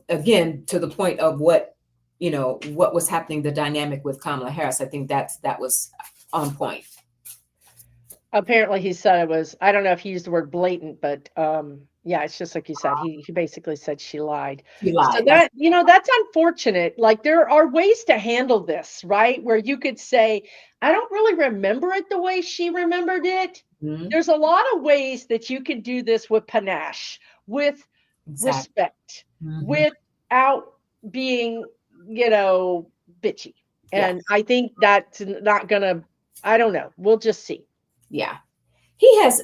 again, to the point of what was happening, the dynamic with Kamala Harris, I think that was on point. Apparently he said it was, I don't know if he used the word blatant, but yeah, it's just like you said. He basically said she lied. She So lied. that, that's unfortunate. Like there are ways to handle this, right? Where you could say, I don't really remember it the way she remembered it. Mhm. There's a lot of ways that you could do this with panache, with Exactly. respect, Mhm. without being, bitchy. Yeah. And I think that's not gonna, I don't know. We'll just see. Yeah.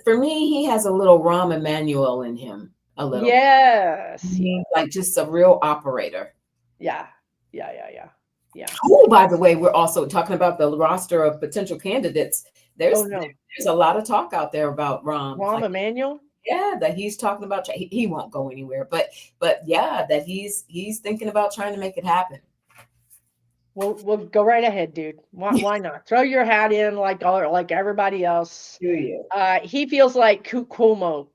For me, he has a little Rahm Emanuel in him, a little. Yes, yeah, Like just a real operator. yeah, yeah, yeah, yeah, yeah. Oh, by the way, we're also talking about the roster of potential candidates. Oh, There's no. there's a lot of talk out there about Rahm. Rahm Like, Emanuel? yeah, that he's talking about. He won't go anywhere, but yeah, that he's thinking about trying to make it happen. We'll go right ahead, dude. Why not? Throw your hat in like everybody else. Do you? He feels like Cuomo,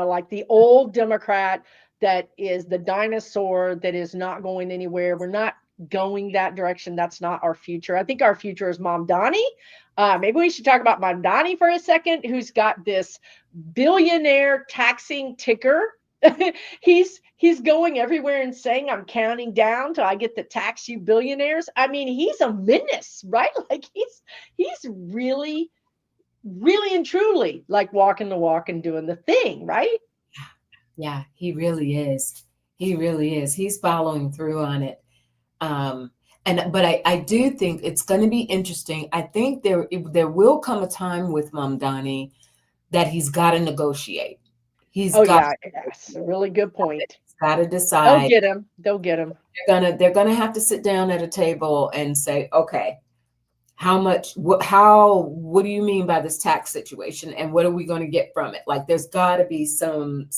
like the old Democrat that is the dinosaur that is not going anywhere. We're not going that direction. That's not our future. I think our future is Mom Donnie. Maybe we should talk about Mom Donnie for a second, who's got this billionaire taxing ticker. He's going everywhere and saying, I'm counting down till I get to tax you billionaires. I mean, he's a menace, right? Like he's really, really and truly like walking the walk and doing the thing, right? Yeah, he really is. He really is. He's following through on it. But I do think it's going to be interesting. I think there will come a time with Mamdani that he's got to negotiate. He's Oh got yeah, yes. Really good point. to They'll decide. get him. They'll get him. They're gonna have to sit down at a table and say, okay, how much what do you mean by this tax situation, and what are we going to get from it? Like there's got to be some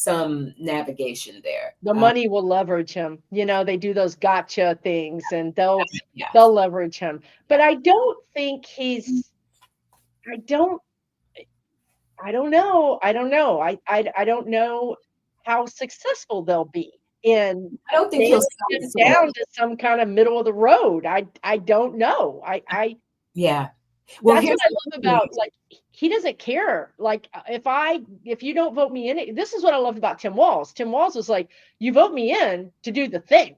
navigation there. The money will leverage him. They do those gotcha things and they'll Yeah. they'll leverage him. But I don't think I don't I don't know. I don't know. I don't know how successful they'll be in I don't think he'll nailing sell him his soul. down to some kind of middle of the road. I don't know. I Yeah. Well, That's what here's I the love thing. about, like, he doesn't care. Like, if you don't vote me in it, this is what I love about Tim Walz. Tim Walz was like, you vote me in to do the thing.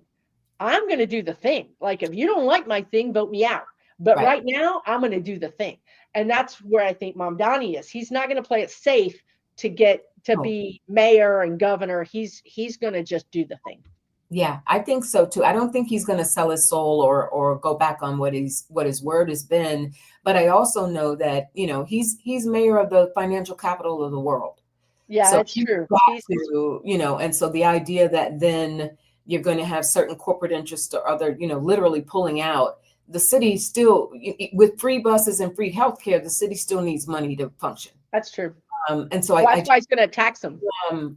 I'm going to do the thing. Like, if you don't like my thing, vote me out. But Right. right now, I'm going to do the thing. And that's where I think Mamdani is. He's not going to play it safe to get to Oh, be mayor and governor. He's going to just do the thing. yeah, I think so too. I don't think he's going to sell his soul or go back on what his word has been. But I also know that, you know, he's mayor of the financial capital of the world. Yeah, So it's he's true. got He's to, you know, and so the idea that then you're going to have certain corporate interests or other, you know, literally pulling out, the city still, with free buses and free healthcare, the city still needs money to function. That's true. And so Well, that's why he's going to tax them.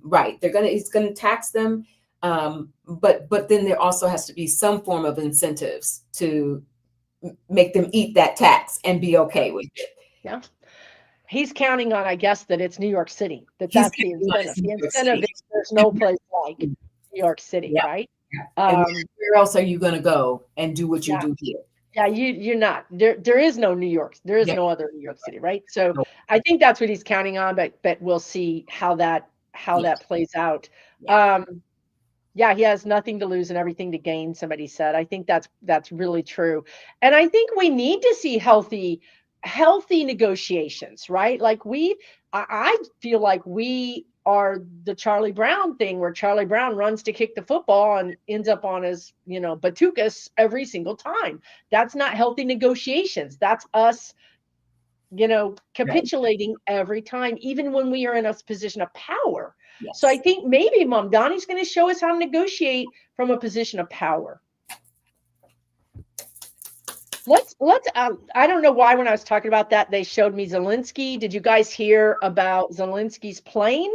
right, he's going to tax them. But then there also has to be some form of incentives to make them eat that tax and be okay with it. Yeah. He's counting on, I guess, that it's New York City, He's that's the counting on incentive. it's New The York incentive City. is there's no place like New York City, Yeah. right? Yeah. And where else are you going to go and do what you Yeah. do here? Yeah, you're not. There is no New York. There is Yeah. no other New York City, right? So I think that's what he's counting on, but we'll see how that plays out. Yeah. Yeah, he has nothing to lose and everything to gain, somebody said. I think that's really true. And I think we need to see healthy negotiations, right? Like I feel like we are the Charlie Brown thing where Charlie Brown runs to kick the football and ends up on his, batukas every single time. That's not healthy negotiations. That's us, Right. capitulating every time, even when we are in a position of power. So I Yes. think maybe Mamdani's going to show us how to negotiate from a position of power. Let's I don't know why when I was talking about that they showed me Zelensky. Did you guys hear about Zelensky's plane?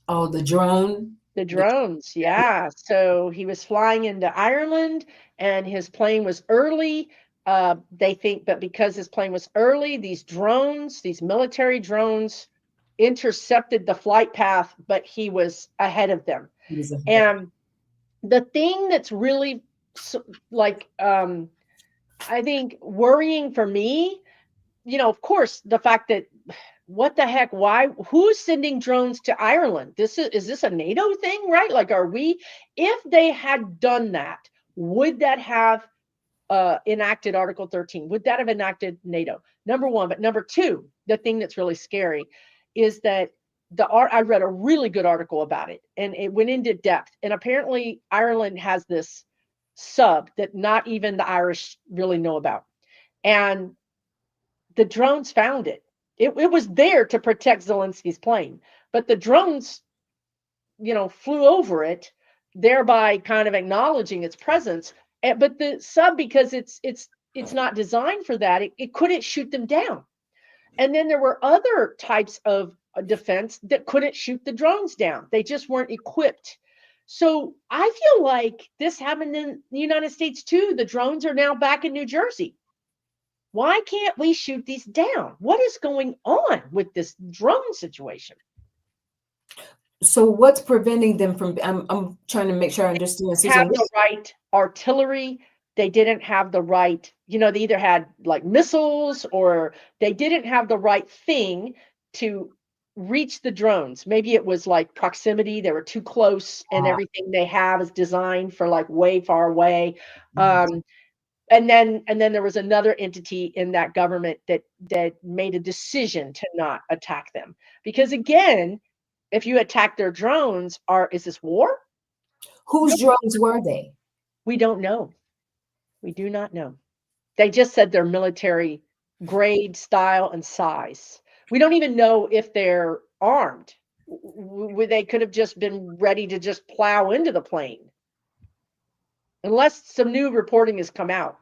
Oh, the drone. The drones, yeah. So he was flying into Ireland and his plane was early. They think that because his plane was early, these military drones, intercepted the flight path, but he was ahead of them. And the thing that's really like, I think worrying for me, of course, the fact that what the heck, why, who's sending drones to Ireland? Is this a NATO thing, right? Like, if they had done that, would that have enacted Article 13? Would that have enacted NATO? Number one. But number two, the thing that's really scary is that I read a really good article about it and it went into depth. And apparently Ireland has this sub that not even the Irish really know about. And the drones found it. It was there to protect Zelensky's plane, but the drones, flew over it, thereby kind of acknowledging its presence. But the sub, because it's not designed for that, it couldn't shoot them down. And then there were other types of defense that couldn't shoot the drones down. They just weren't equipped. So I feel like this happened in the United States too. The drones are now back in New Jersey. Why can't we shoot these down? What is going on with this drone situation? So what's preventing them from? I'm trying to make sure I understand, Have Susan. the right artillery. They didn't have the right, they either had like missiles or they didn't have the right thing to reach the drones. Maybe it was like proximity. They were too close and everything they have is designed for like way far away. And then there was another entity in that government that made a decision to not attack them. Because again, if you attack their drones, is this war? No, Whose drones were they? we don't know. We do not know. They just said they're military grade, style, and size. We don't even know if they're armed. They could have just been ready to just plow into the plane. Unless some new reporting has come out.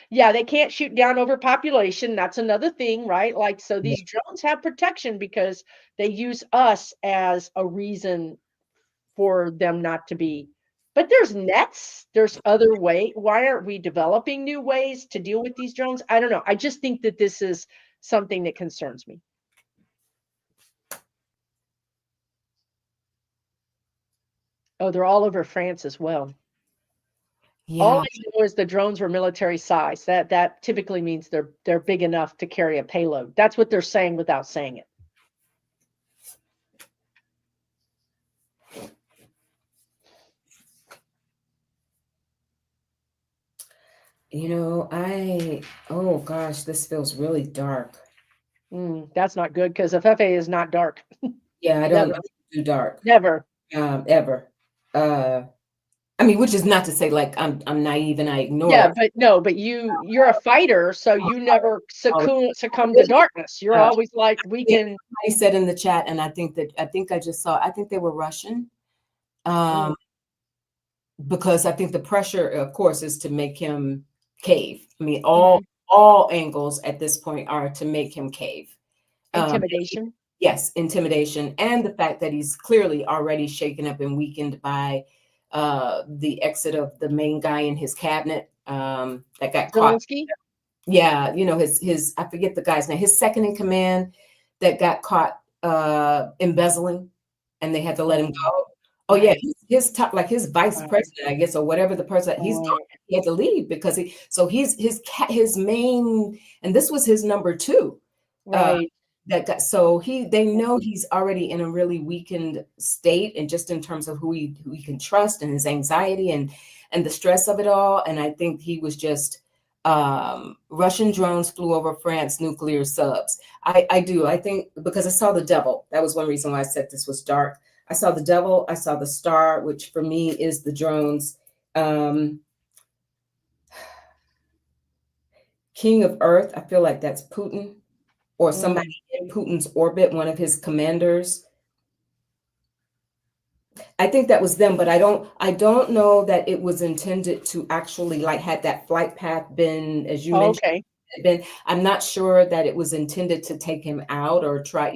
Yeah, they can't shoot down overpopulation. That's another thing, right? Like, so these drones have protection because they use us as a reason for them not to be. But there's nets, there's other way. Why aren't we developing new ways to deal with these drones? I don't know. I just think that this is something that concerns me. Oh, they're all over France as well. All Yeah. I know is the drones were military size. That typically means they're big enough to carry a payload. That's what they're saying without saying it. Oh gosh, this feels really dark. That's not good because Afefe is not dark. Yeah, I Never, don't do dark, never. ever. Uh, I mean, which is not to say like I'm naive and I ignore Yeah, it. but no, but you're a fighter, so you never Oh, succumb to darkness. You're uh, always like, we yeah, can. somebody said in the chat, and I think I just saw. I think they were Russian, Mm, um, because I think the pressure, of course, is to make him cave. I mean, mhm. all angles at this point are to make him cave. Um, Intimidation. yes, intimidation, and the fact that he's clearly already shaken up and weakened by the exit of the main guy in his cabinet that got caught. Zelensky. Yeah, his I forget the guy's name, his second in command that got caught embezzling, and they had to let him Oh, go. Oh yeah, right, his top, like his vice right, president, I guess, or whatever the person he's gone, right, he had to leave because his main, and this was his number two. Uh, right. that got so they know he's already in a really weakened state, and just in terms of who he can trust, and his anxiety and the stress of it all. And I think he was just Russian drones flew over France nuclear subs. I think because I saw the devil. That was one reason why I said this was dark. I saw the devil, I saw the star, which for me is the drones. um King of Earth, I feel like that's Putin, or somebody Mm. in Putin's orbit, one of his commanders. I think that was them, but I don't know that it was intended to actually, like, had that flight path been, as you mentioned, Okay. been, I'm not sure that it was intended to take him out or try,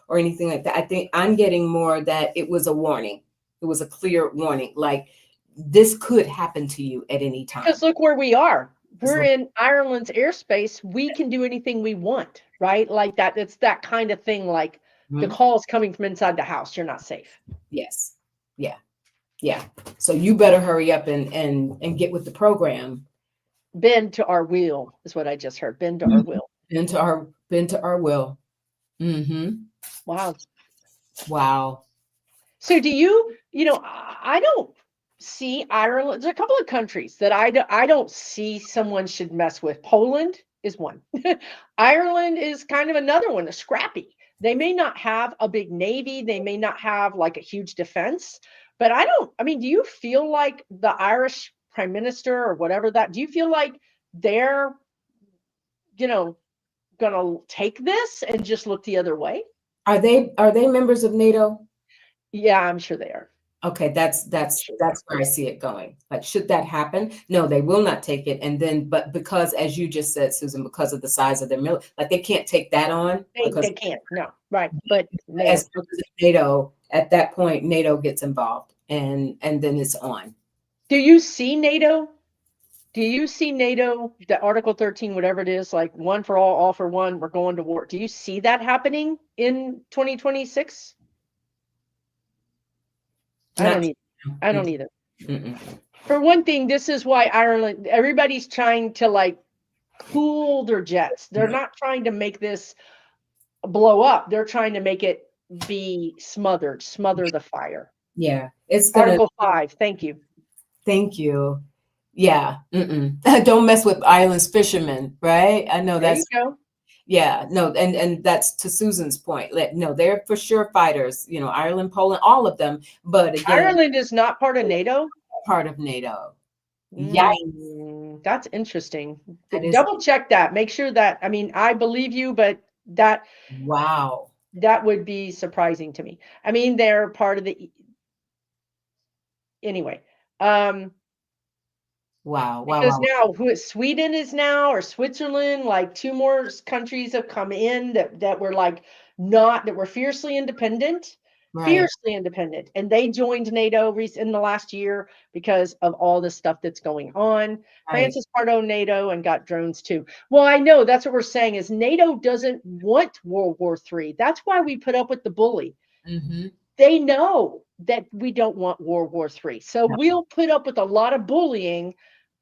or anything like that. I think I'm getting more that it was a warning. It was a clear warning, like this could happen to you at any Because time. look where we are. Just We're look. in Ireland's airspace. We can do anything we want, right? Like that. It's that kind of thing. Like the Mhm. call is coming from inside the house. You're not safe. Yes. Yeah. Yeah. So you better hurry up and get with the program. Bend to our will is what I just heard. Bend to our will. Been to our will. Mm-hmm. Wow. Wow. So do I don't see Ireland. There's a couple of countries that I don't see someone should mess with. Poland is one. Ireland is kind of another one, a scrappy. They may not have a big navy, they may not have like a huge defense, but I mean, do you feel like the Irish prime minister or whatever that, do you feel like they're, you know, gonna take this and just look the other way? Are they members of NATO? Yeah, I'm sure they are. Okay, that's I'm that's sure they are. that's where I see it going. Like, should that happen? No, they will not take it. And then, but because, as you just said, Susan, because of the size of their like they can't take that on They because can't. No, right. But NATO. as members of NATO, at that point, NATO gets involved, and then it's on. Do you see NATO? Do you see NATO, the Article 13, whatever it is, like one for all for one, we're going to war. Do you see that happening in 2026? I don't Not. either. I don't either. Mm-mm. For one thing, this is why Ireland, everybody's trying to like cool their jets. They're not trying to make this blow up. They're trying to make it be smothered, smother the fire. Yeah, it's gonna. Article 5, thank you. Thank you. Yeah. Mm-mm. Don't mess with islands fishermen, right? I know There you that's. go. Yeah, no, and that's to Susan's point. No, they're for sure fighters. Ireland, Poland, all of them. But again, Ireland is not part of NATO. part of NATO. Yikes! That's interesting. That is. Double check that. Make sure that, I mean, I believe you, but Wow. that would be surprising to me. I mean, they're part of the anyway. Wow. Wow. Because Wow. now who is Sweden is now or Switzerland, like two more countries have come in that were like not that were Right. fiercely independent, and they joined NATO in the last year because of all the stuff that's going on. Right. France is part of NATO and got drones too. Well, I know that's what we're saying is NATO doesn't want World War III. That's why we put up with the bully. Mm-hmm. They know that we don't want World War III. So No. we'll put up with a lot of bullying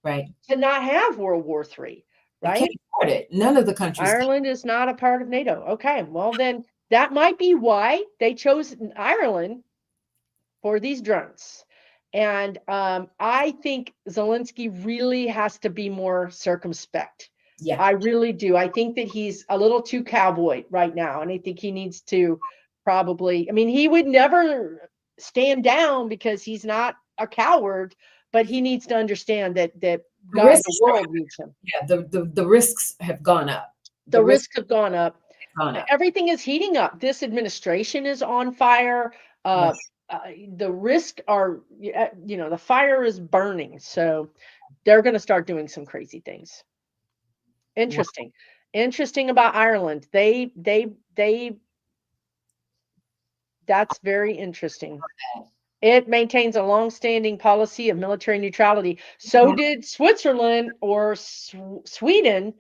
Right. to not have World War III, You right? can't afford it. None of the countries can. Ireland is not a part of NATO. Okay, well then that might be why they chose Ireland for these drones. And I think Zelensky really has to be more circumspect. Yeah. I really do. I think that he's a little too cowboy right now. And I think he needs to probably, I mean, he would never stand down because he's not a coward, but he needs to understand that The God, the risks world needs him. yeah, the risks have gone up. The The risks risks have gone up. have gone up. Everything is heating up. This administration is on fire. Uh, Yes. the risk are, the fire is burning. So they're going to start doing some crazy things. Wow. Interesting. Interesting about Ireland. That's very interesting. It maintains a long-standing policy of military neutrality. So Yeah. did Switzerland or Sweden.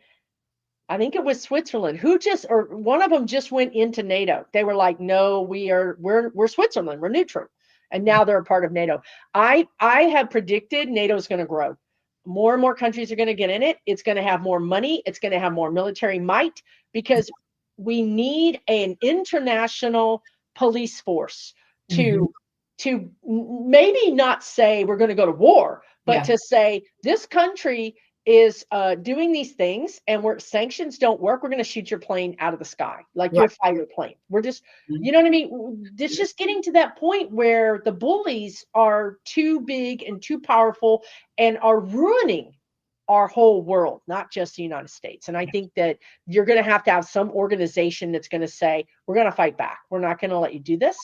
I think it was Switzerland who just, or one of them just went into NATO. They were like, no, we're Switzerland, we're neutral. And now they're a part of NATO. I have predicted NATO is going to grow. More and more countries are going to get in it. It's going to have more money. It's going to have more military might because we need an international police force Mhm. to maybe not say we're going to go to war, but Yeah. to say this country is doing these things and where sanctions don't work, we're going to shoot your plane out of the sky, like Right. your fighter plane. We're just, Mhm. you know what I mean? It's just getting to that point where the bullies are too big and too powerful and are ruining our whole world, not just the United States. And I think that you're going to have some organization that's going to say, we're going to fight back. We're not going to let you do this.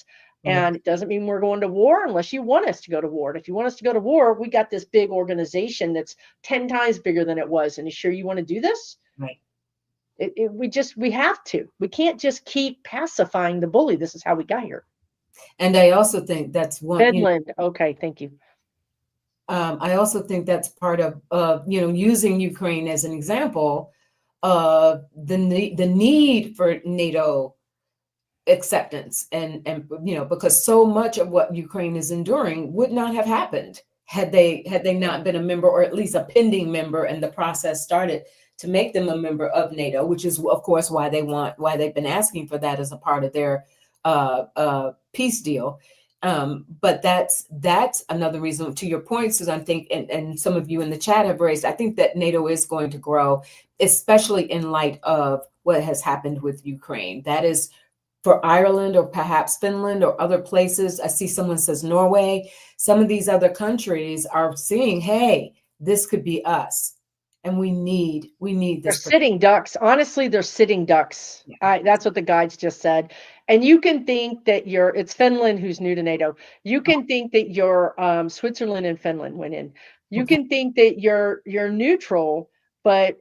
Right. And it doesn't mean we're going to war unless you want us to go to war. And if you want us to go to war, we got this big organization that's 10 times bigger than it was. And you sure you want to do this? Right. We have to. We can't just keep pacifying the bully. This is how we got here. And I also think that's one, Finland. Okay, thank you. I also think that's part of using Ukraine as an example of the need for NATO acceptance and because so much of what Ukraine is enduring would not have happened had they not been a member, or at least a pending member, and the process started to make them a member of NATO, which is of course why they've been asking for that as a part of their peace deal. But that's another reason, to your point, Susan, I think, and some of you in the chat have raised, I think that NATO is going to grow, especially in light of what has happened with Ukraine. That is for Ireland or perhaps Finland or other places. I see someone says Norway. Some of these other countries are seeing, hey, this could be us. And we need They're this. sitting ducks. Honestly, they're sitting ducks. Yeah. That's what the guides just said. And you can think that it's Finland who's new to NATO. You can think that you're Switzerland and Finland went in. You Okay. can think that you're neutral, but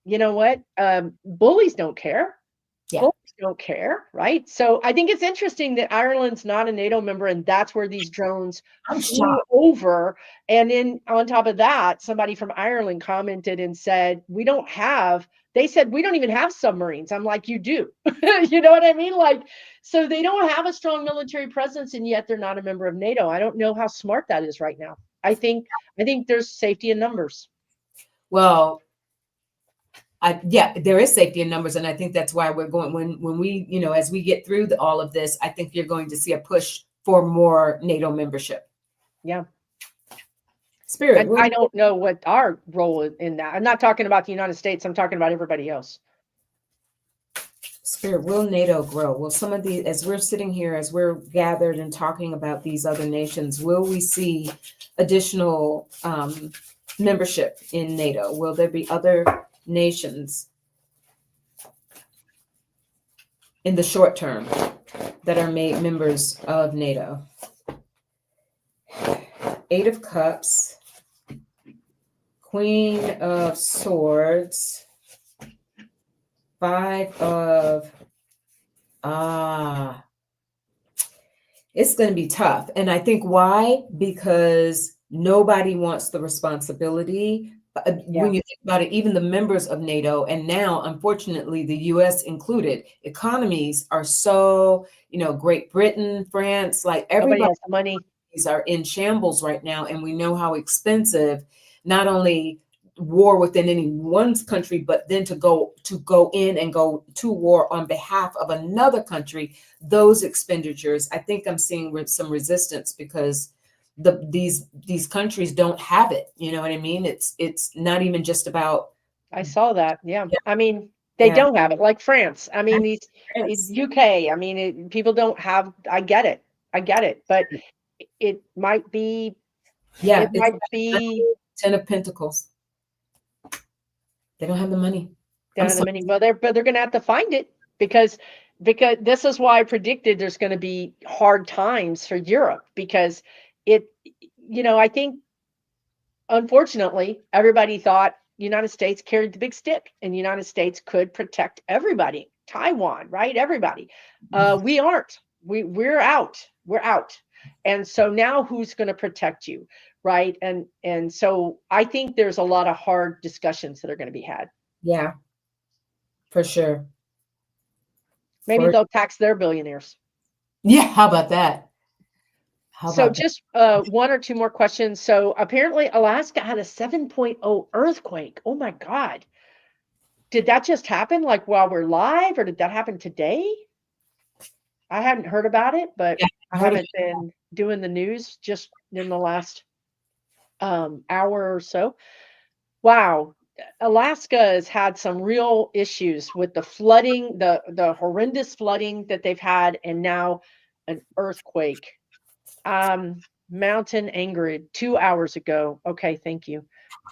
you know what? Bullies don't care. Yeah. Bullies don't care, right? So I think it's interesting that Ireland's not a NATO member, and that's where these drones I'm flew shocked. over. And then on top of that, somebody from Ireland commented and said, they said, we don't even have submarines. I'm like, you do. You know what I mean? Like, so they don't have a strong military presence, and yet they're not a member of NATO. I don't know how smart that is right now. I think there's safety in numbers. Well, there is safety in numbers, and I think that's why we're going when we, as we get through all of this, I think you're going to see a push for more NATO membership. Yeah. Spirit. I don't know what our role is in that. I'm not talking about the United States. I'm talking about everybody else. Spirit, will NATO grow? Will some of these, as we're sitting here, as we're gathered and talking about these other nations, will we see additional membership in NATO? Will there be other nations in the short term that are made members of NATO? Eight of Cups, Queen of Swords, Five of it's going to be tough. And I think why? Because nobody wants the responsibility. When you think about it, even the members of NATO, and now, unfortunately, the US included, economies are so, Great Britain, France, like everybody has money. Are in shambles right now. And we know how expensive not only war within any one's country, but then to go in and go to war on behalf of another country, those expenditures, I think I'm seeing some resistance because these countries don't have it. You know what I mean? It's not even just about. I saw that. Yeah. Yeah, I mean, they yeah. don't have it like France. I mean, Yes. UK. I mean, people don't have. I get it. I get it. But it might be. Yeah, It it's might be. 10 of Pentacles. They don't have the money. I'm Down in the sorry. mini. Well, they're going to have to find it because this is why I predicted there's going to be hard times for Europe because it. I think unfortunately everybody thought United States carried the big stick and the United States could protect everybody. Taiwan, right? Everybody. We aren't. We're out. We're out. And so now who's going to protect you, right? And so I think there's a lot of hard discussions that are going to be had. Yeah, for sure. Maybe they'll tax their billionaires. Yeah, how about that? How So about that? just one or two more questions. So apparently Alaska had a 7.0 earthquake. Oh my God. Did that just happen like while we're live or did that happen today? I hadn't heard about it, but Yeah, I I heard haven't been doing the news just in the last hour or so. Wow. Alaska has had some real issues with the flooding, the horrendous flooding that they've had, and now an earthquake. Mountain Angrid 2 hours ago. Okay, thank you.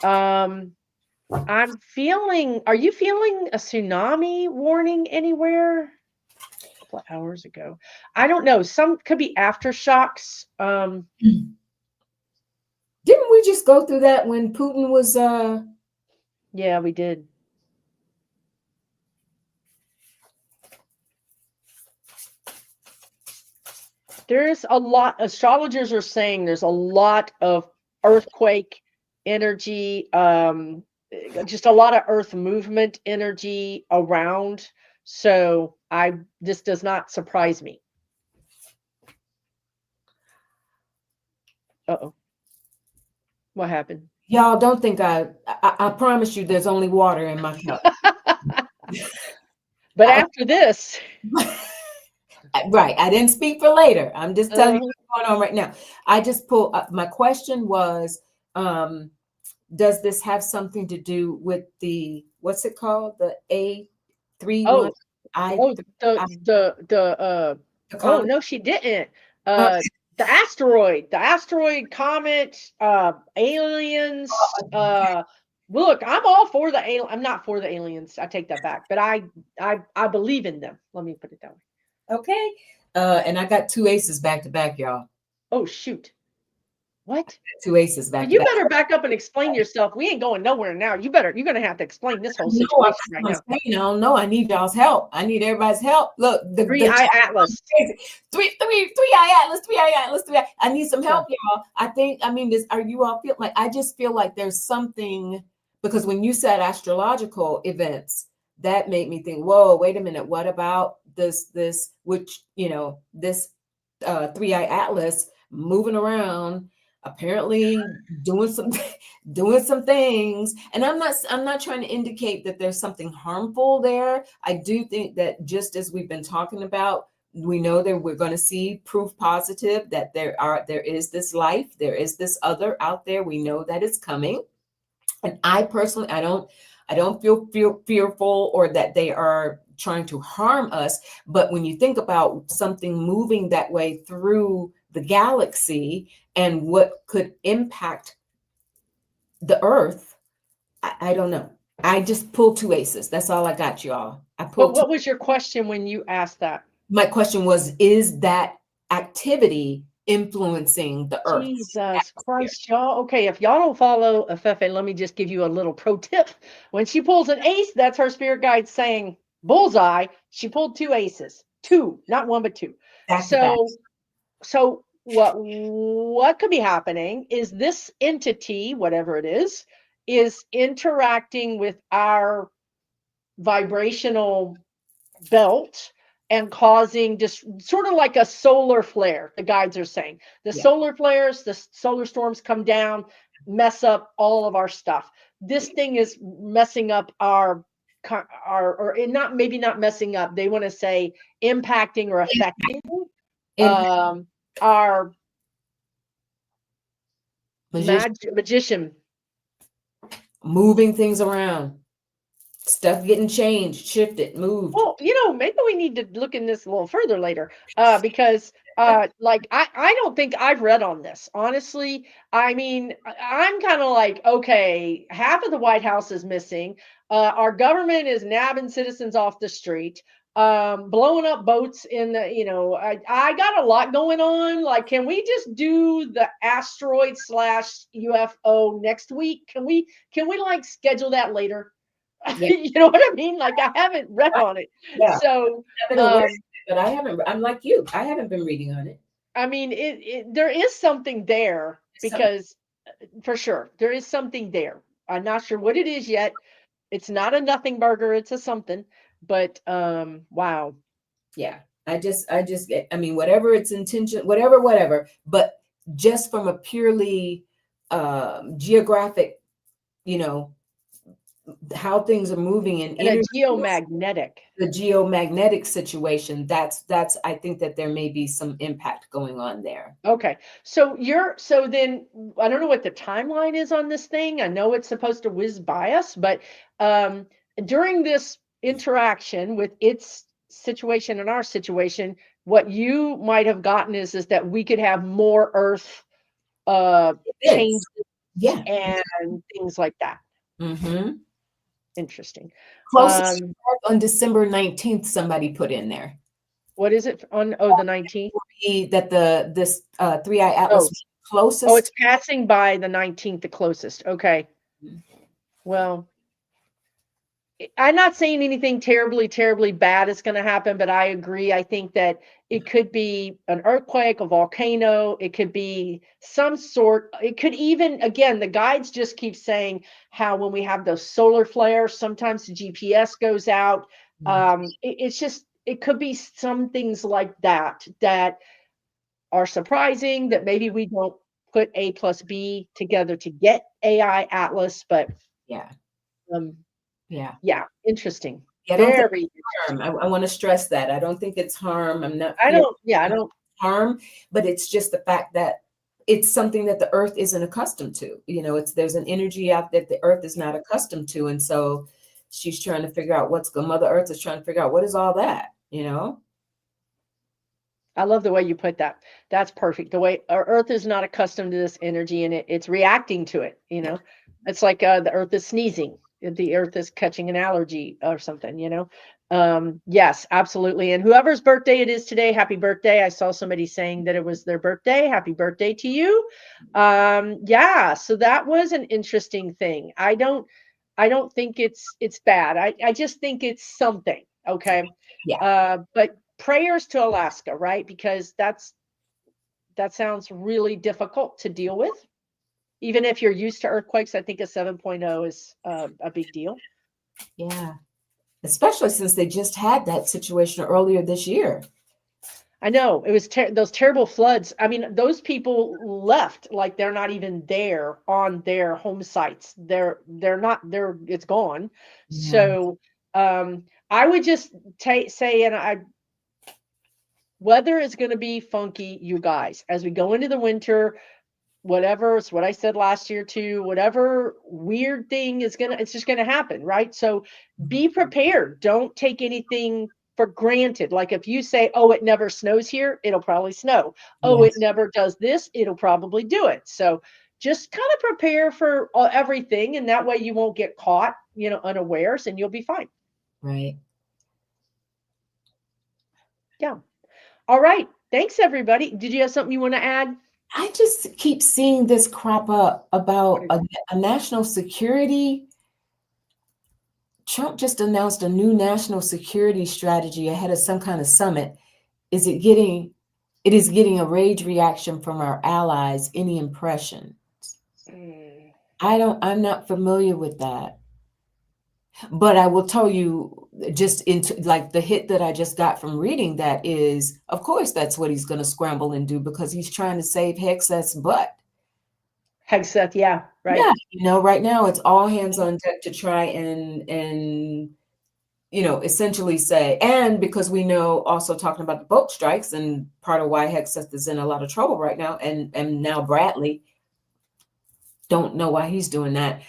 I'm feeling, are you feeling a tsunami warning anywhere? A couple of hours ago. I don't know. Some could be aftershocks. Didn't we just go through that when Putin was Yeah, we did. There's a lot, astrologers are saying there's a lot of earthquake energy, just a lot of earth movement energy around. So this does not surprise me. Uh-oh. What happened? y'all don't think I promise you there's only water in my cup. But after this, Right. I didn't speak for later. I'm just telling you uh, what's going on right now. I just pulled up. My question was, does this have something to do with what's it called? The A31 oh, I, oh, I the the oh comet. no, she didn't. Uh, The asteroid, comet, aliens. Look, I'm all for the alien. I'm not for the aliens. I take that back, but I believe in them. Let me put it that way. okay. And I got two aces back to back, y'all. Oh shoot, what? Two aces Well, back to you back. better back up and explain yourself. We ain't going nowhere now. You're gonna have to explain this whole No, situation right now. I don't know. I need y'all's help. I need everybody's help. Look, Three Eye Atlas. three eye atlas, three eye atlas, three eye. I need some Yeah. help, y'all. I mean, this. Are you all feel like? I just feel like there's something because when you said astrological events, that made me think. Whoa, wait a minute. What about this? Which this three eye atlas moving around, apparently doing some doing some things. And I'm not trying to indicate that there's something harmful there. I do think that just as we've been talking about, we know that we're going to see proof positive that there is this life, there is this other out there. We know that it's coming. And I personally, I don't feel fearful or that they are trying to harm us. But when you think about something moving that way through the galaxy and what could impact the earth, I don't know. I just pulled two aces. That's all I got, y'all. I But pulled two. what was your question when you asked that? My question was, is that activity influencing the earth? Jesus Christ, y'all. Okay, if y'all don't follow Afefe, let me just give you a little pro tip. When she pulls an ace, that's her spirit guide saying bullseye. She pulled two aces. Two, not one, but two. Back to back. So what could be happening is this entity, whatever it is interacting with our vibrational belt and causing just sort of like a solar flare. The guides are saying the Yeah. solar flares, the solar storms come down, mess up all of our stuff. This thing is messing up or not, maybe not messing up. They want to say impacting or affecting And our magician magician. moving things around, stuff getting changed, shifted, moved. Well, maybe we need to look in this a little further later, because like I don't think I've read on this. Honestly, I mean, I'm kind of like, okay, half of the White House is missing. Our government is nabbing citizens off the street, blowing up boats in the, I got a lot going on. Like, can we just do the asteroid slash UFO next week? Can we like schedule that later? Yeah, You know what I mean? Like, I haven't read on it. yeah. So, I've been aware of it, but I haven't. I'm like you. I haven't been reading on it. I mean, there is something there, Some, because for sure there is something there. I'm not sure what it is yet. It's not a nothing burger, it's a something. But wow. yeah. I mean, whatever its intention, whatever. But just from a purely geographic, you know, how things are moving and And a energy, geomagnetic. the geomagnetic situation, that's I think that there may be some impact going on there. Okay. So then I don't know what the timeline is on this thing. I know it's supposed to whiz by us, but um during this interaction with its situation and our situation, what you might have gotten is that we could have more Earth It changes is. Yeah. and things like that. Mm-hmm. Interesting. Closest Um on December 19th, somebody put in there. what is it on the 19th? That this three-eye atlas Oh, was oh, closest. it's passing by the 19th, the closest. Okay. Well, I'm not saying anything terribly, terribly bad is going to happen, but I agree. I think that it could be an earthquake, a volcano. It could be some sort. It could even, again, the guides just keep saying how when we have those solar flares, sometimes the GPS goes out. It's just, it could be some things like that are surprising, that maybe we don't put A plus B together to get AI Atlas, but Yeah. um, Yeah. yeah, interesting. I don't think Very harm. interesting. I want to stress that. I don't think it's harm. I'm not I fearing don't, yeah, I don't, harm, but it's just the fact that it's something that the earth isn't accustomed to. You know, there's an energy out that the earth is not accustomed to. And so she's trying to figure out what's good. Mother Earth is trying to figure out what is all that, you know? I love the way you put that. That's perfect. The way our Earth is not accustomed to this energy, and it's reacting to it. It's like the Earth is sneezing. The Earth is catching an allergy or something. Yes, absolutely. And whoever's birthday it is today, happy birthday. I saw somebody saying that it was their birthday. Happy birthday to you. Yeah, so that was an interesting thing. I don't think it's bad. I just think it's something. Okay. Yeah. But prayers to Alaska, right? Because that sounds really difficult to deal with. Even if you're used to earthquakes, I think a 7.0 is a big deal. Yeah. Especially since they just had that situation earlier this year. I know it was those terrible floods. I mean, those people left like they're not even there on their home sites. They're not there. It's gone. Yeah. So I would just say, and weather is going to be funky, you guys, as we go into the winter. Whatever, it's what I said last year too. Whatever weird thing it's just gonna happen, right? So be prepared. Don't take anything for granted. Like if you say, "Oh, it never snows here," it'll probably snow. Oh, it Yes. never does this, it'll probably do it. So just kind of prepare for everything, and that way you won't get caught, unawares, and you'll be fine. Right. Yeah. All right. Thanks, everybody. Did you have something you want to add? I just keep seeing this crop up about a national security. Trump just announced a new national security strategy ahead of some kind of summit. Is it getting it is getting a rage reaction from our allies? Any impression? Mm. I'm not familiar with that. But I will tell you, just into like the hit that I just got from reading that is, of course, that's what he's going to scramble and do because he's trying to save Hexeth's butt. Hegseth, yeah. right? Yeah, right now it's all hands on deck to try and essentially say, and because we know also talking about the boat strikes and part of why Hexeth is in a lot of trouble right now, and now Bradley, don't know why he's doing that,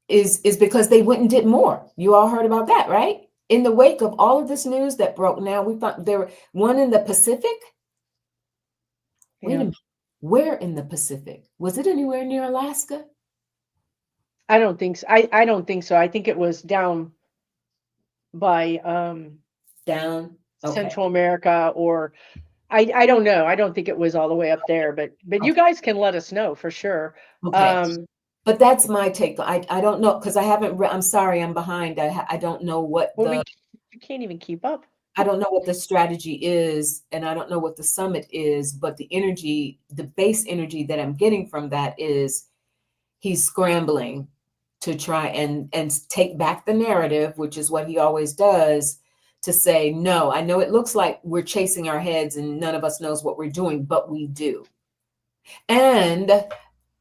is because they went and did more. You all heard about that, right? In the wake of all of this news that broke, now we found there were one in the Pacific. Wait a minute, where in the Pacific? Was it anywhere near Alaska? I don't think so. I don't think so. I think it was down by Down. Okay. Central America, or I don't know. I don't think it was all the way up there, but you Okay. guys can let us know for sure. Okay. But that's my take. I don't know because I haven't I'm sorry, I'm behind. I don't know what Well, we can't even keep up. I don't know what the strategy is, and I don't know what the summit is, but the energy, the base energy that I'm getting from that is he's scrambling to try and take back the narrative, which is what he always does, to say, no, I know it looks like we're chasing our heads and none of us knows what we're doing, but we do. And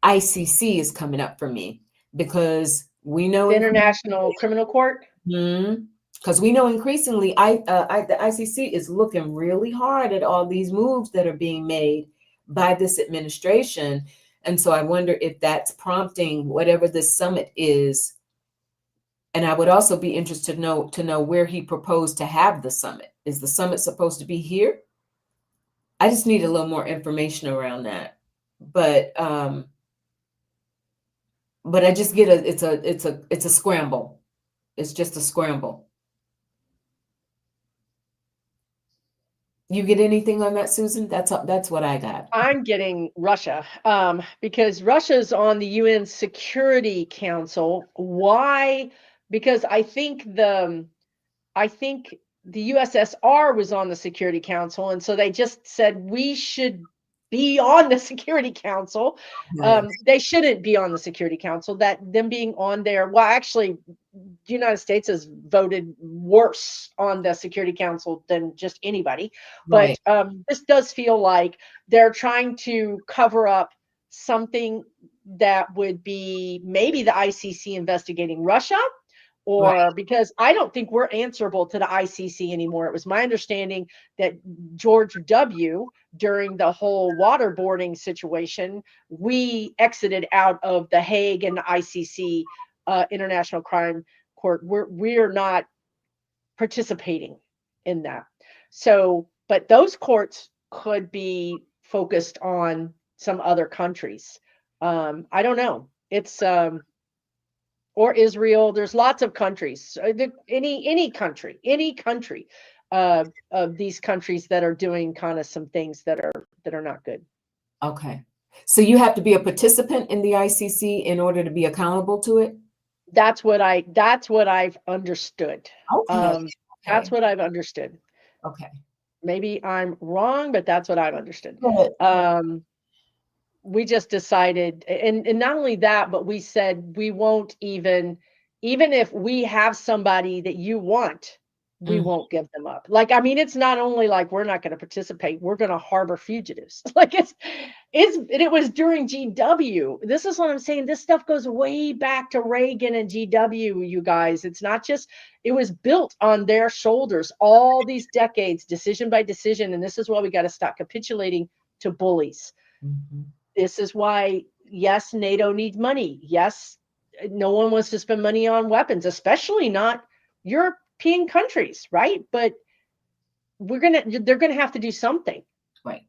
ICC is coming up for me because we know The International Criminal Court. because we know increasingly the ICC is looking really hard at all these moves that are being made by this administration. And so I wonder if that's prompting whatever this summit is. And I would also be interested to know where he proposed to have the summit. Is the summit supposed to be here? I just need a little more information around that. But I just get it's a scramble. It's just a scramble. You get anything on that, Susan? That's what I got. I'm getting Russia, because Russia's on the UN Security Council. Why? Because I think the USSR was on the Security Council, and so they just said we should be on the Security Council. Right. They shouldn't be on the Security Council. That them being on there, well, actually, the United States has voted worse on the Security Council than just anybody. But Right. this does feel like they're trying to cover up something that would be maybe the ICC investigating Russia, Right. or because I don't think we're answerable to the ICC anymore. It was my understanding that George W., during the whole waterboarding situation, we exited out of the Hague and the ICC, International Crime Court. We're not participating in that. So, but those courts could be focused on some other countries. I don't know. It's or Israel. There's lots of countries. Any country of these countries that are doing kind of some things that are not good. Okay. So you have to be a participant in the ICC in order to be accountable to it? That's what I've understood. Okay. That's Okay. what I've understood. Okay. Maybe I'm wrong, but that's what I've understood. Good. We just decided, and not only that, but we said we won't even if we have somebody that you want, we Mm, won't give them up. Like, I mean, it's not only like we're not going to participate, we're going to harbor fugitives. Like and it was during GW. This is what I'm saying. This stuff goes way back to Reagan and GW, you guys. It's not just, it was built on their shoulders all these decades, decision by decision. And this is why we got to stop capitulating to bullies. mhm. This is why, yes, NATO needs money. Yes, no one wants to spend money on weapons, especially not European countries, right? But they're gonna have to do something. Right.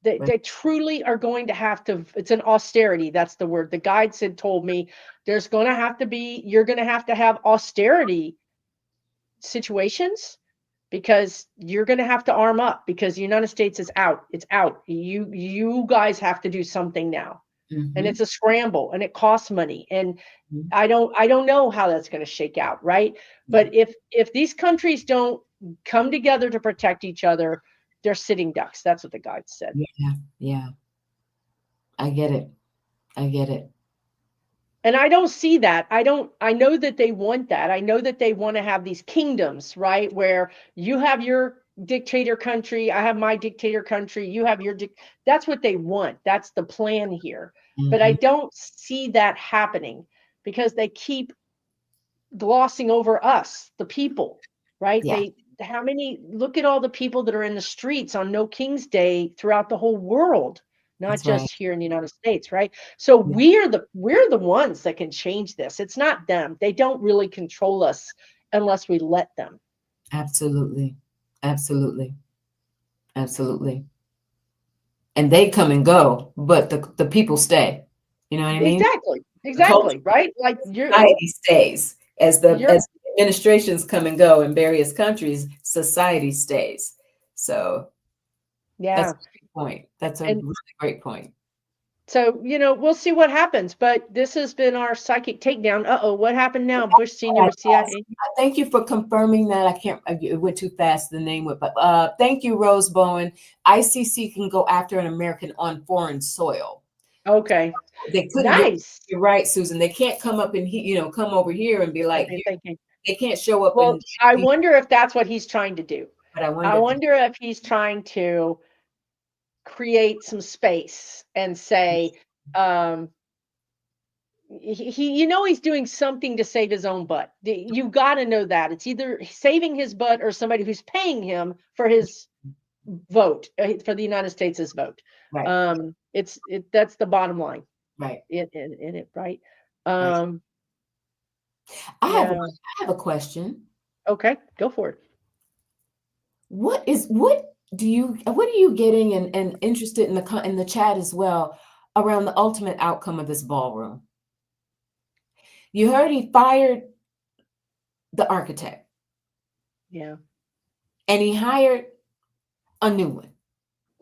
Right. They truly are going to have to. It's an austerity. That's the word. The guide said, told me there's going to have to be. You're going to have austerity situations, because you're going to have to arm up, because the United States is out. It's out. You guys have to do something now, and Mhm, it's a scramble, and it costs money, and mhm. I don't know how that's going to shake out, right? Yeah. But if these countries don't come together to protect each other, they're sitting ducks. That's what the guide said. Yeah. Yeah. I get it. I get it. And I don't see that. I know that they want that. I know that they want to have these kingdoms, right? Where you have your dictator country, I have my dictator country, you have your that's what they want. That's the plan here. But I Mhm. don't see that happening because they keep glossing over us, the people, right? Yeah, How many, look at all the people that are in the streets on No King's Day throughout the whole world, not that's right. just here in the United States, right? So Yeah, we're the ones that can change this. It's not them. They don't really control us unless we let them. absolutely. Absolutely. Absolutely. And they come and go, but the people stay. You know what I mean? Exactly. The culture, Exactly, right? Like society stays. you're As administrations come and go in various countries, society stays. So that's yeah. a great point. That's a And really great point. so, we'll see what happens, but this has been our psychic takedown. Uh-oh, what happened now? Bush Senior with CIA. Thank you for confirming that. I can't, it went too fast, the name went, but thank you, Rose Bowen. ICC can go after an American on foreign soil. Okay. They couldn't get, Nice. you're right, Susan. They can't come up and, come over here and be like, Okay, thank you. they can't show up Well, and, I wonder if that's what he's trying to do. but I I wonder if, wonder if he's trying to create some space and say, um, he's doing something to save his own butt. You got to know that it's either saving his butt or somebody who's paying him for his vote, for the United States' vote. right, That's the bottom line right, in it, right? right. Um, I have, yeah. I have a question. Okay, go for it. What are you getting and interested in in the chat as well around the ultimate outcome of this ballroom? You heard he fired the architect Yeah. and he hired a new one.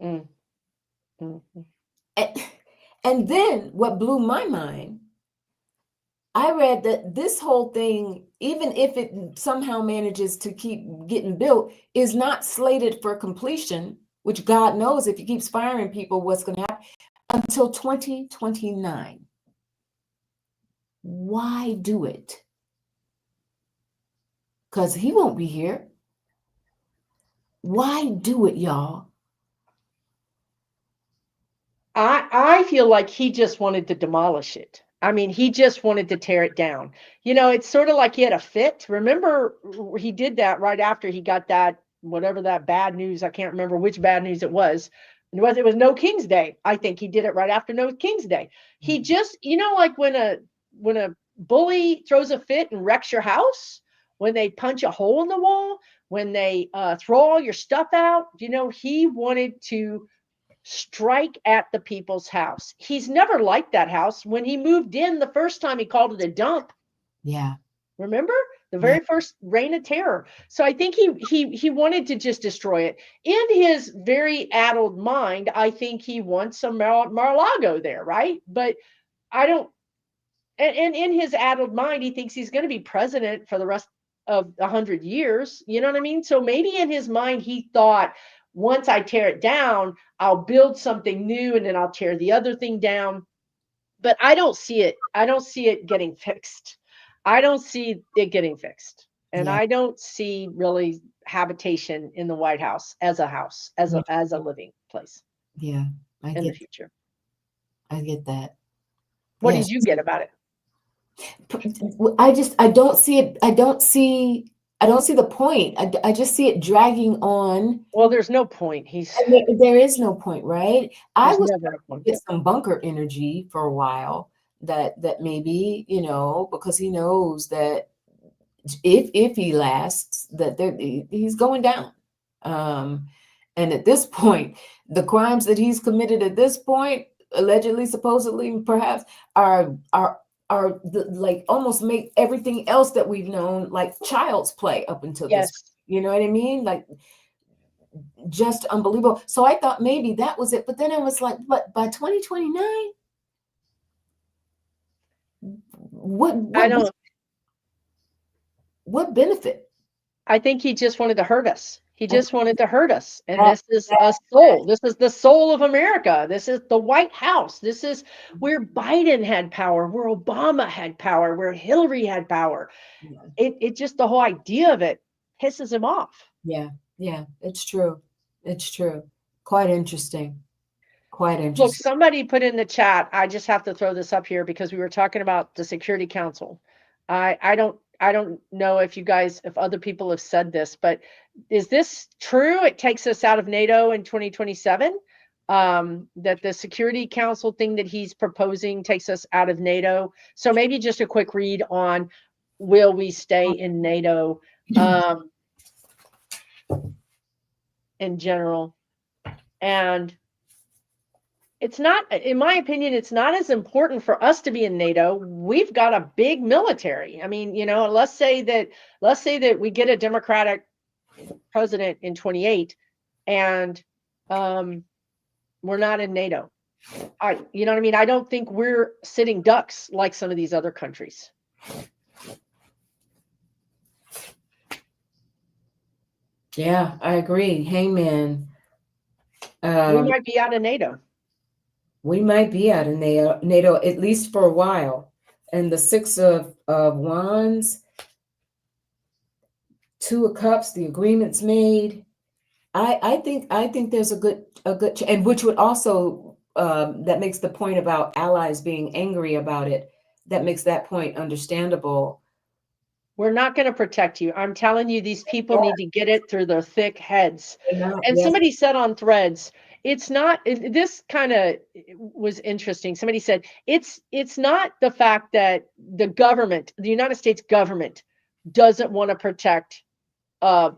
Mm, mhm. And, and then what blew my mind, I read that this whole thing, even if it somehow manages to keep getting built, is not slated for completion, which God knows if he keeps firing people, what's going to happen until 2029. Why do it? Because he won't be here. Why do it, y'all? I feel like he just wanted to demolish it. I mean, he just wanted to tear it down. It's sort of like he had a fit. Remember, he did that right after he got that, whatever that bad news. I can't remember which bad news it was. It was No King's Day. I think he did it right after No King's Day. He just, like when a bully throws a fit and wrecks your house, when they punch a hole in the wall, when they throw all your stuff out. He wanted to strike at the people's house. He's never liked that house. When he moved in the first time, he called it a dump. Yeah, Remember the yeah, very first reign of terror? So I think he wanted to just destroy it. In his very addled mind, I think he wants some Mar-a-Lago there, right? But I don't. And in his addled mind, he thinks he's going to be president for the rest of 100 years. You know what I mean? So maybe in his mind, he thought, once I tear it down, I'll build something new, and then I'll tear the other thing down. But I don't see it. I don't see it getting fixed. I don't see it getting fixed. And yeah, I don't see really habitation in the White House, as yeah, a living place yeah. I in the get, future. I get that. What Yes. did you get about it? I don't see it. I don't see the point. I just see it dragging on. Well, there's no point. He's And there is no point, right? I there's was never a starting point. to get some bunker energy for a while that maybe, because he knows that if he lasts, that he's going down. Um, and at this point, the crimes that he's committed at this point, allegedly, supposedly, perhaps, like almost make everything else that we've known like child's play up until this. Yes. You know what I mean? Like just unbelievable. So I thought maybe that was it, but then I was like, but by 2029, what I what don't what benefit? I think he just wanted to hurt us. He I just wanted to hurt us. And that, this is that, a soul. This is the soul of America. This is the White House. This is where Biden had power, where Obama had power, where Hillary had power. yeah, It just, the whole idea of it pisses him off. yeah, yeah, it's true. It's true. Quite interesting. Quite Look, interesting. somebody put in the chat, I just have to throw this up here because we were talking about the Security Council. I don't know if you guys, if other people have said this, but is this true? It takes us out of NATO in 2027. That the Security Council thing that he's proposing takes us out of NATO. So maybe just a quick read on, will we stay in NATO in general? And it's not, in my opinion, it's not as important for us to be in NATO. We've got a big military. I mean, let's say that we get a Democratic president in 28 and we're not in NATO. You know what I mean? I don't think we're sitting ducks like some of these other countries. Yeah, I agree. Hangman. We might be out of NATO. We might be out of NATO at least for a while. And the Six of Wands, Two of Cups, the agreement's made. I think there's a good and which would also that makes the point about allies being angry about it. That makes that point understandable. We're not going to protect you. I'm telling you, these people need to get it through their thick heads. And Yes. somebody said on Threads, it's not, this kind of was interesting. Somebody said, it's not the fact that the government, the United States government, doesn't want to protect other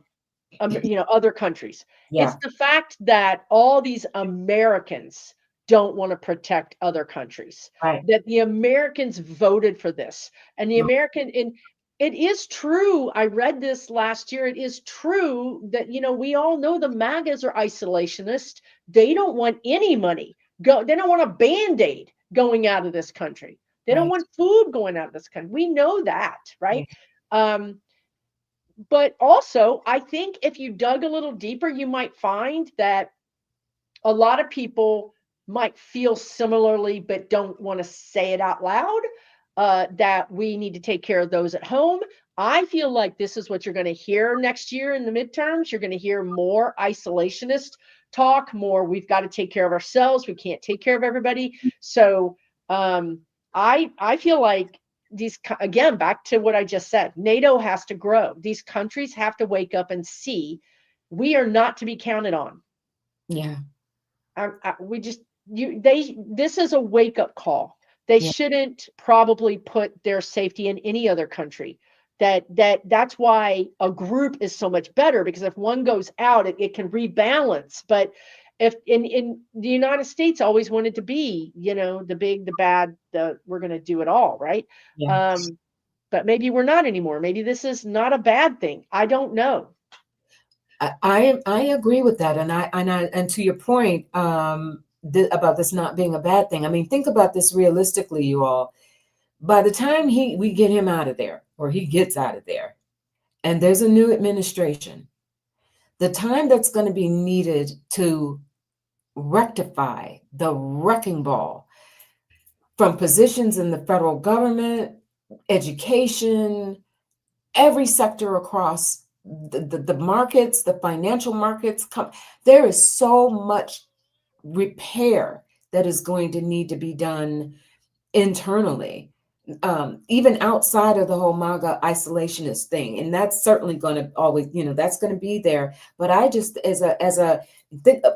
countries. Yeah. It's the fact that all these Americans don't want to protect other countries. Right. That the Americans voted for this, and the American, and it is true. I read this last year. It is true that we all know the MAGAs are isolationist. They don't want any money go. They don't want a Band-Aid going out of this country. They don't want food going out of this country. We know that, right? But also, I think if you dug a little deeper, you might find that a lot of people might feel similarly, but don't want to say it out loud, that we need to take care of those at home. I feel like this is what you're going to hear next year in the midterms. You're going to hear more isolationist talk, more we've got to take care of ourselves. We can't take care of everybody. So I feel like these, again, back to what I just said, NATO has to grow. These countries have to wake up and see we are not to be counted on. Yeah. This is a wake up call. They shouldn't probably put their safety in any other country. That's why a group is so much better, because if one goes out, it can rebalance. But if in the United States always wanted to be, the big, the bad, we're going to do it all, right? But maybe we're not anymore. Maybe this is not a bad thing. I don't know. I agree with that, and to your point about this not being a bad thing. I mean, think about this realistically, you all. By the time we get him out of there, or he gets out of there, and there's a new administration, the time that's going to be needed to rectify the wrecking ball from positions in the federal government, education, every sector across the markets, the financial markets, there is so much repair that is going to need to be done internally, even outside of the whole MAGA isolationist thing. And that's certainly going to always, that's going to be there. But I just,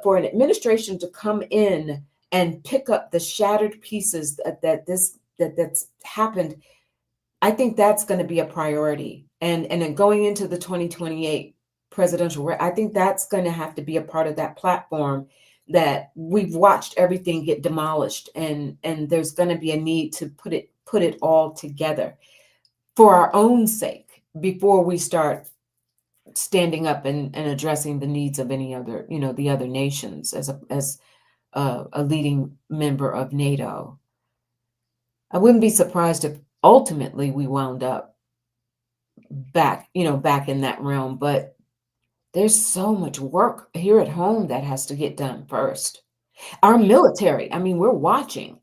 for an administration to come in and pick up the shattered pieces that's happened, I think that's going to be a priority. And then going into the 2028 presidential, I think that's going to have to be a part of that platform, that we've watched everything get demolished, and there's going to be a need to put it all together for our own sake before we start standing up and addressing the needs of any other, the other nations as a leading member of NATO. I wouldn't be surprised if ultimately we wound up back in that realm, but there's so much work here at home that has to get done first. Our military, I mean, we're watching,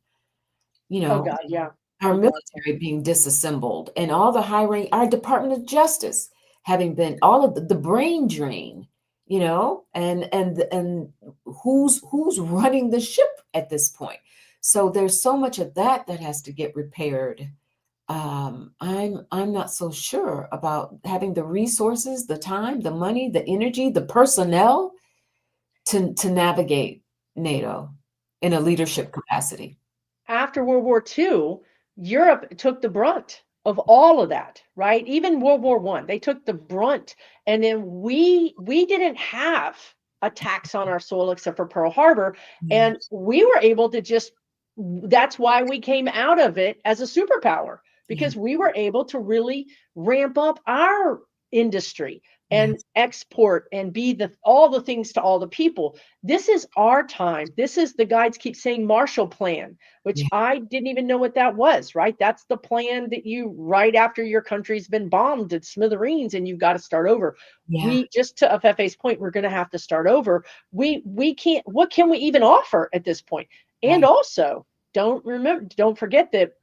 Oh God, yeah. our military being disassembled, and all the high rank, our Department of Justice having been all of the brain drain, and who's running the ship at this point. So there's so much of that that has to get repaired. I'm not so sure about having the resources, the time, the money, the energy, the personnel to navigate NATO in a leadership capacity. After World War II, Europe took the brunt of all of that, right? Even World War I, they took the brunt. And then we didn't have attacks on our soil except for Pearl Harbor. Yeah, And we were able to just, that's why we came out of it as a superpower, yeah, because we were able to really ramp up our industry yeah, and export and be the all the things to all the people. This is our time. This is, the guides keep saying, Marshall Plan, which yeah, I didn't even know what that was, right? That's the plan that you, right after your country's been bombed at smithereens and you've got to start over. yeah, We, just to Afefe's point, we're going to have to start over. We can't, what can we even offer at this point? And right. also, don't forget that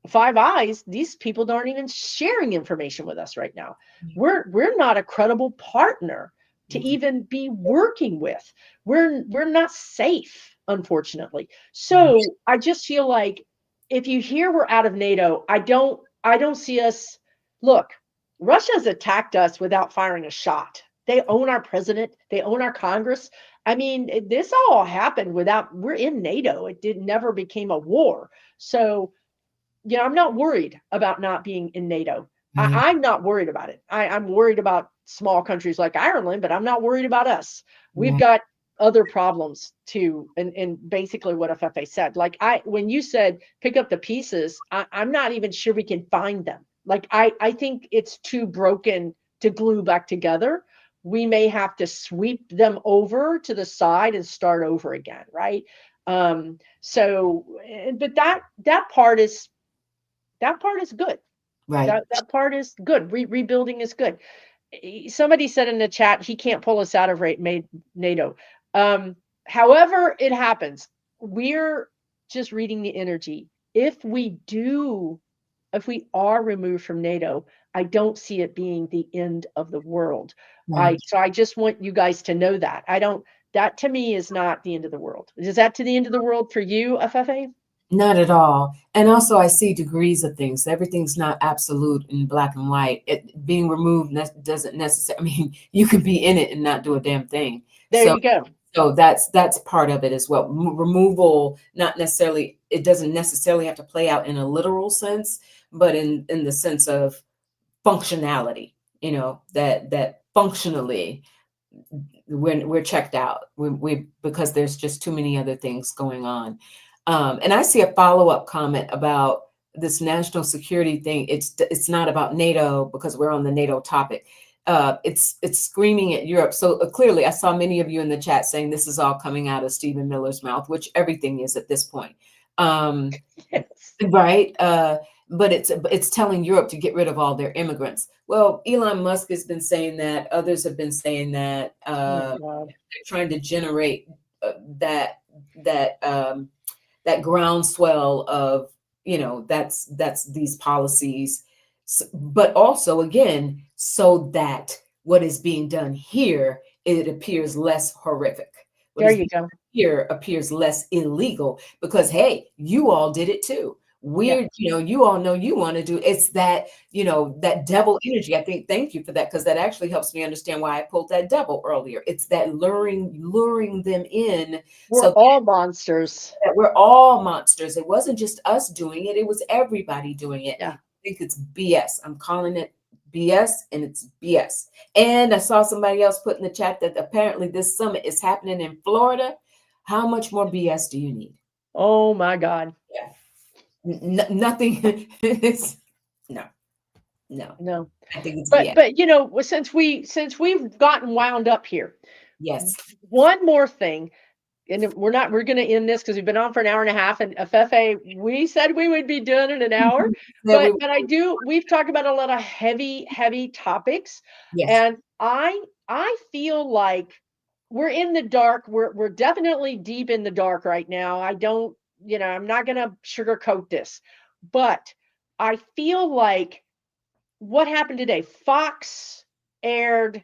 Five Eyes, these people aren't even sharing information with us right now. We're not a credible partner to Mm, even be working with. We're not safe, unfortunately. yeah, So I just feel like if you hear we're out of NATO, I don't see us. Look, Russia's attacked us without firing a shot. They own our president, they own our Congress. I mean, this all happened without, we're in NATO. It did never became a war. So, I'm not worried about not being in NATO. yeah, I'm not worried about it. I'm worried about small countries like Ireland, but I'm not worried about us. We've yeah, got other problems too. And basically what Afefe said, like when you said pick up the pieces, I'm not even sure we can find them. Like I think it's too broken to glue back together. We may have to sweep them over to the side and start over again, right? So, but that part is good. right. That part is good. Rebuilding is good. Somebody said in the chat he can't pull us out of made NATO. Um, However it happens, we're just reading the energy. If we are removed from NATO, I don't see it being the end of the world. Right. I just want you guys to know that. I don't, that to me is not the end of the world. Is that to the end of the world for you, Afefe? Not at all. And also, I see degrees of things. Everything's not absolute in black and white. It being removed doesn't necessarily. I mean, you can be in it and not do a damn thing. There So, you go. that's part of it as well. Removal, not necessarily. It doesn't necessarily have to play out in a literal sense, but in the sense of functionality. That functionally we're checked out. We because there's just too many other things going on. And I see a follow-up comment about this national security thing. It's not about NATO because we're on the NATO topic. It's screaming at Europe. So clearly, I saw many of you in the chat saying this is all coming out of Stephen Miller's mouth, which everything is at this point. Yes. Right? But it's telling Europe to get rid of all their immigrants. Well, Elon Musk has been saying that. Others have been saying that. Oh God. They're trying to generate that that that groundswell of that's these policies, but also again so that what is being done here, it appears less horrific. What There is you being go. done here appears less illegal because hey, you all did it too. Yeah. You all know you want to do it's that that devil energy. I think thank you for that because that actually helps me understand why I pulled that devil earlier. It's that luring them in We're so all monsters. that we're all monsters. It wasn't just us doing it, it was everybody doing it. Yeah. I think it's BS. I'm calling it BS and it's BS. And I saw somebody else put in the chat that apparently this summit is happening in Florida. How much more BS do you need? Oh my God. Yeah. Nothing is no, no. No. I think it's But BS. since we've gotten wound up here, Yes. one more thing, and we're going to end this because we've been on for an hour and a half. And Afefe, we said we would be done in an hour, That we but we've talked about a lot of heavy topics, yes. and I feel like we're in the dark. We're definitely deep in the dark right now. I don't, I'm not going to sugarcoat this, but I feel like what happened today? Fox aired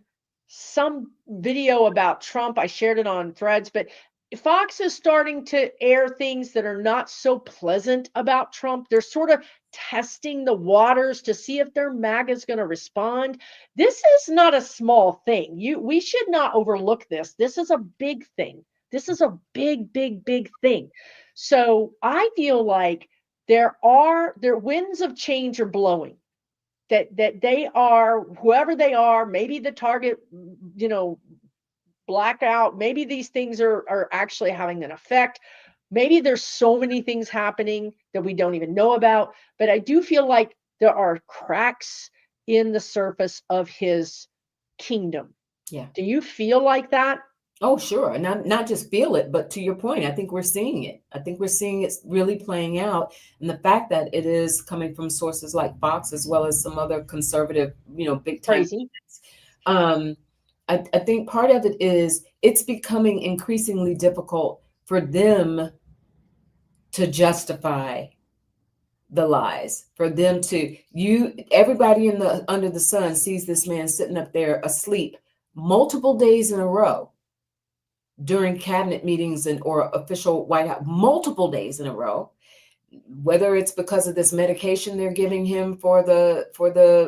some video about Trump. I shared it on Threads, but Fox is starting to air things that are not so pleasant about Trump. They're sort of testing the waters to see if their MAGA is going to respond. This is not a small thing. We should not overlook this. This is a big thing. This is a big, big, big thing. So I feel like their winds of change are blowing. That they are, whoever they are, maybe the target, you know, blackout, maybe these things are actually having an effect. Maybe there's so many things happening that we don't even know about, but I do feel like there are cracks in the surface of his kingdom. Yeah. Do you feel like that? Oh, sure. And not just feel it, but to your point, I think we're seeing it. I think we're seeing it really playing out. And the fact that it is coming from sources like Fox, as well as some other conservative, big time. Crazy. I think part of it is it's becoming increasingly difficult for them to justify the lies, for them to everybody under the sun sees this man sitting up there asleep multiple days in a row during cabinet meetings or official White House, multiple days in a row, whether it's because of this medication they're giving him for the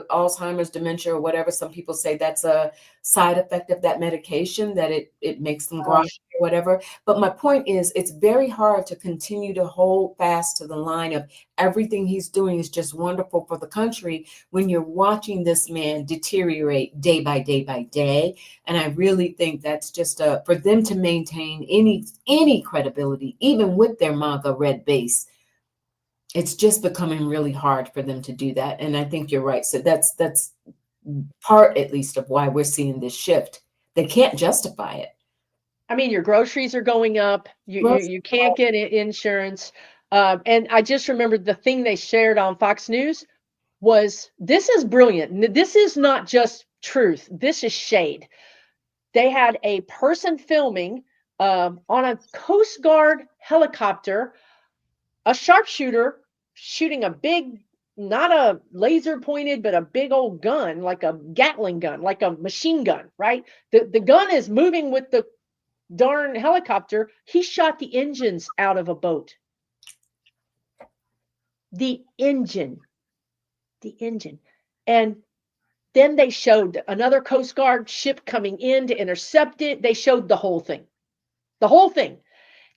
Alzheimer's, dementia, or whatever. Some people say that's a side effect of that medication, that it makes them groggy or whatever. But my point is, it's very hard to continue to hold fast to the line of everything he's doing is just wonderful for the country when you're watching this man deteriorate day by day by day. And I really think that's just for them to maintain any credibility, even with their MAGA red base. It's just becoming really hard for them to do that. And I think you're right. So that's part, at least, of why we're seeing this shift. They can't justify it. I mean, your groceries are going up. You can't get insurance. And I just remembered the thing they shared on Fox News was, this is brilliant. This is not just truth. This is shade. They had a person filming on a Coast Guard helicopter, a sharpshooter shooting a big, not a laser pointed, but a big old gun, like a Gatling gun, like a machine gun, right? The gun is moving with the darn helicopter. He shot the engines out of a boat. The engine. And then they showed another Coast Guard ship coming in to intercept it. They showed the whole thing. The whole thing.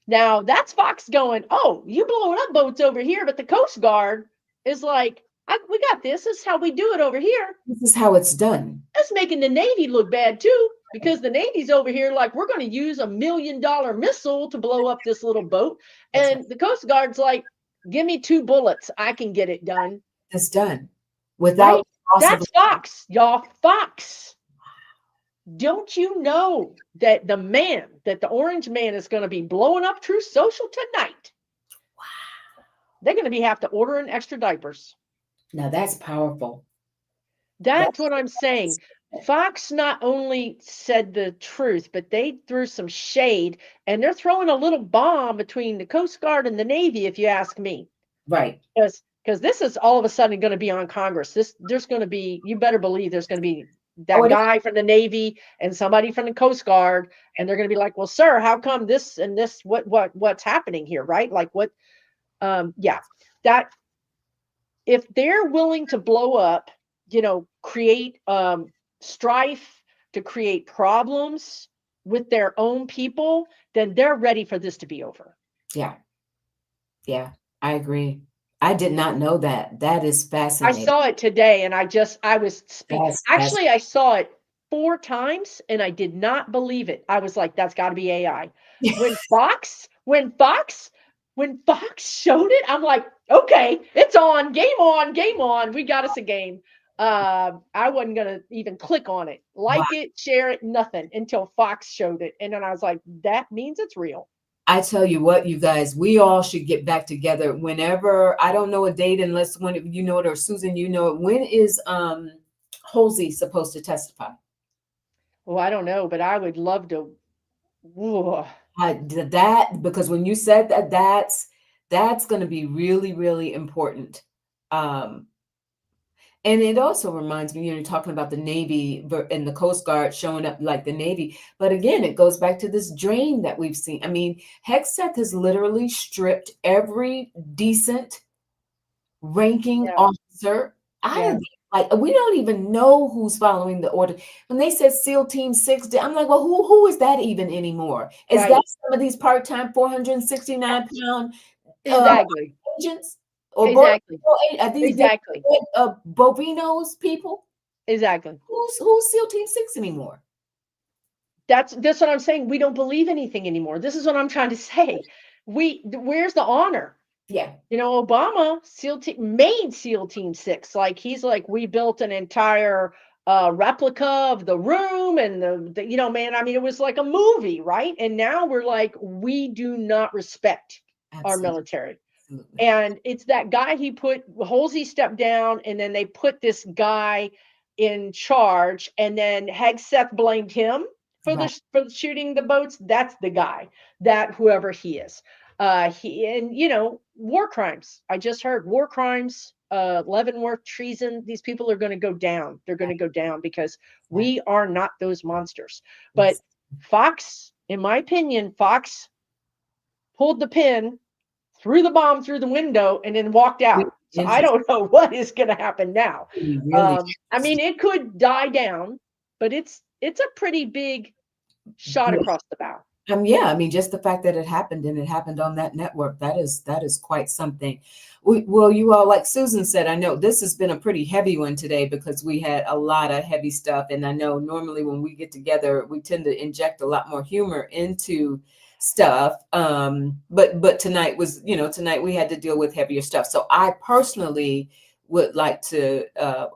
Now, that's Fox going, oh, you blowing up boats over here, but the Coast Guard is like, we got this. This is how we do it over here. This is how it's done. That's making the Navy look bad, too, because the Navy's over here like, we're going to use $1 million missile to blow up this little boat. And the Coast Guard's like, give me 2 bullets. I can get it done. It's done. Without That's Fox, y'all. Fox. Don't you know that the orange man is going to be blowing up Truth Social tonight? Wow. They're going to have to order in extra diapers. Now that's powerful. That's what I'm saying. Fox not only said the truth, but they threw some shade, and they're throwing a little bomb between the Coast Guard and the Navy, if you ask me. Right. Because this is all of a sudden going to be on Congress. There's going to be, you better believe there's going to be that guy from the Navy and somebody from the Coast Guard, and they're going to be like, well, sir, how come this and this, what's happening here, right? Like what, that if they're willing to blow up, create strife, to create problems with their own people, then they're ready for this to be over. Yeah, I agree. I did not know that. That is fascinating. I saw it today, and I was speaking. Actually, I saw it 4 times, and I did not believe it. I was like, that's got to be AI. When Fox showed it, I'm like, okay, it's on. Game on. We got us a game. I wasn't gonna even click on it, it, share it, nothing until Fox showed it, and then I was like, that means it's real. I tell you what, you guys, we all should get back together whenever. I don't know a date unless when you know it, or Susan, you know it. When is Halsey supposed to testify? Well, I don't know, but I would love to. Because when you said that's going to be really, really important. And And it also reminds me, you're talking about the Navy and the Coast Guard showing up like the Navy. But again, it goes back to this drain that we've seen. I mean, Hegseth has literally stripped every decent ranking Yeah. officer out Yeah. of like we don't even know who's following the order. When they said SEAL Team 6, I'm like, well, who is that even anymore? Is that Right. some of these part-time 469-pound uh, Exactly. agents or Exactly. are these big Exactly. bovinos people? Exactly. Who's SEAL Team 6 anymore? That's what I'm saying. We don't believe anything anymore. This is what I'm trying to say. Where's the honor? Yeah, You know, Obama made SEAL Team 6. Like he's like, we built an entire replica of the room and you know, man, I mean, it was like a movie, right? And now we're like, we do not respect our absolutely, military. absolutely. And it's that guy he put Halsey stepped down, and then they put this guy in charge, and then Hegseth blamed him for Right. the shooting the boats. That's the guy, that whoever he is. He and you know, war crimes. I just heard war crimes, Leavenworth treason. These people are going to go down. They're going to go down because Exactly. we are not those monsters. But Yes. Fox, in my opinion, Fox pulled the pin, threw the bomb through the window, and then walked out. So I Interesting. don't know what is going to happen now. Really I mean, it could die down, but it's a pretty big shot interesting. across the bow. Yeah, I mean, just the fact that it happened and it happened on that network, that is quite something. Well, you all, like Susan said, I know this has been a pretty heavy one today because we had a lot of heavy stuff, and I know normally when we get together, we tend to inject a lot more humor into stuff. But tonight was, tonight we had to deal with heavier stuff. So I personally would like to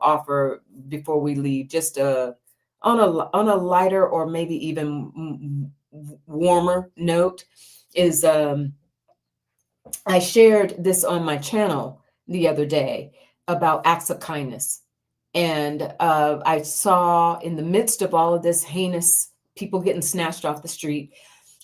offer before we leave just on a lighter or maybe even warmer note is I shared this on my channel the other day about acts of kindness. And I saw in the midst of all of this heinous people getting snatched off the street,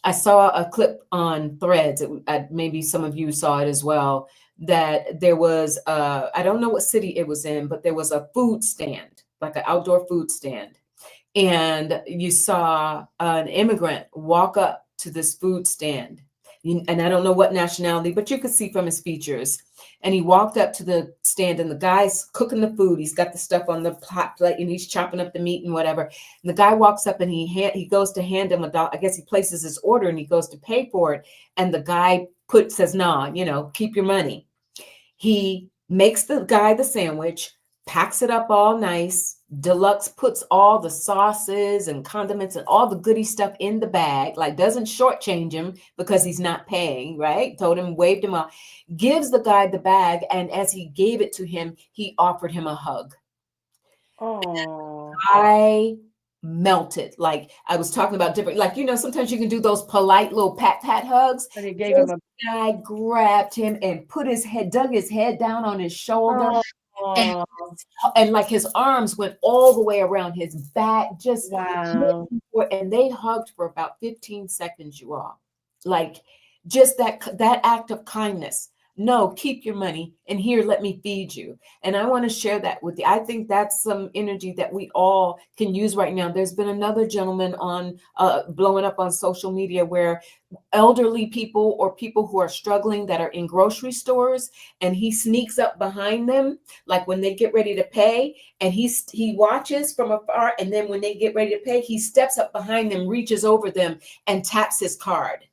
I saw a clip on Threads. Maybe some of you saw it as well. That there was, I don't know what city it was in, but there was a food stand, like an outdoor food stand, and you saw an immigrant walk up to this food stand. And I don't know what nationality, but you could see from his features. And he walked up to the stand, and the guy's cooking the food. He's got the stuff on the hot plate, and he's chopping up the meat and whatever. And the guy walks up, and he goes to hand him $1. I guess he places his order, and he goes to pay for it. And the guy says, "Nah, keep your money." He makes the guy the sandwich, packs it up all nice. Deluxe puts all the sauces and condiments and all the goody stuff in the bag, like doesn't shortchange him because he's not paying, right? Told him, waved him off, gives the guy the bag. And as he gave it to him, he offered him a hug. Oh, I melted. Like I was talking about different, like, sometimes you can do those polite little pat hugs. and he gave him This a guy grabbed him and dug his head down on his shoulder. And, oh, and like his arms went all the way around his back, just wow. and they hugged for about 15 seconds, you all. Like just that act of kindness. No, keep your money and here, let me feed you. And I want to share that with you. I think that's some energy that we all can use right now. There's been another gentleman on blowing up on social media where elderly people or people who are struggling that are in grocery stores, and he sneaks up behind them like when they get ready to pay, and he watches from afar, and then when they get ready to pay, he steps up behind them, reaches over them, and taps his card.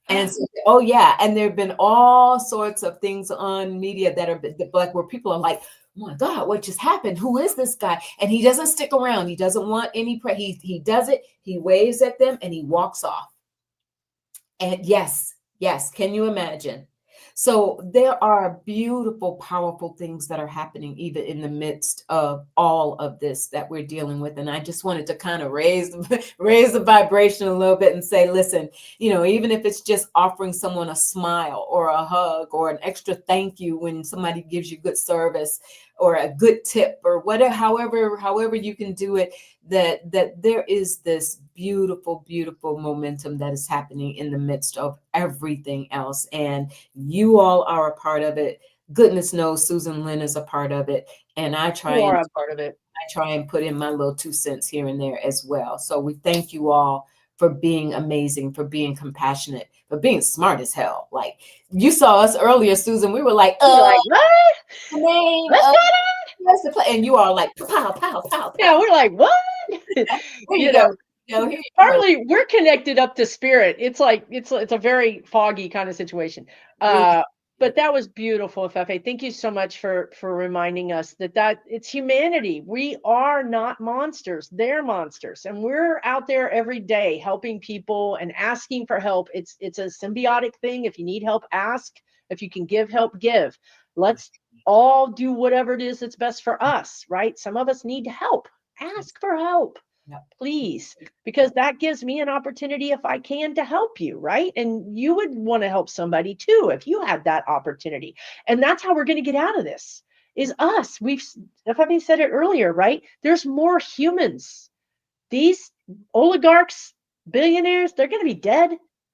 And so, oh yeah, and there have been all sorts of things on media that are like where people are like, "Oh my God, what just happened? Who is this guy?" And he doesn't stick around. He doesn't want any he does it. He waves at them and he walks off. And yes, can you imagine? So there are beautiful, powerful things that are happening even in the midst of all of this that we're dealing with. And I just wanted to kind of raise the vibration a little bit and say, listen, even if it's just offering someone a smile or a hug or an extra thank you when somebody gives you good service or a good tip or whatever, however you can do it, that there is this beautiful momentum that is happening in the midst of everything else, and you all are a part of it. goodness knows Susan Lynn is a part of it. And You are a part of it. I try and put in my little 2 cents here and there as well. So we thank you all for being amazing, for being compassionate, for being smart as hell. Like you saw us earlier, Susan. We were like, You're like, what? name What's of going on? what's the play? And you are like, pow, pow, pow, Yeah, pow. we're like, what? Here You you go. know, Here you go. partly we're connected up to spirit. It's like it's a very foggy kind of situation. Really, But that was beautiful, Fefe. Thank you so much for reminding us that it's humanity. We are not monsters. They're monsters. And we're out there every day helping people and asking for help. It's a symbiotic thing. If you need help, ask. If you can give help, give. Let's all do whatever it is that's best for us, right? Some of us need help. Ask for help, Yep. please, because that gives me an opportunity if I can to help you, right? And you would want to help somebody too if you had that opportunity. And that's how we're going to get out of this is us. If I said it earlier, right? There's more humans. These oligarchs, billionaires, they're going to be dead.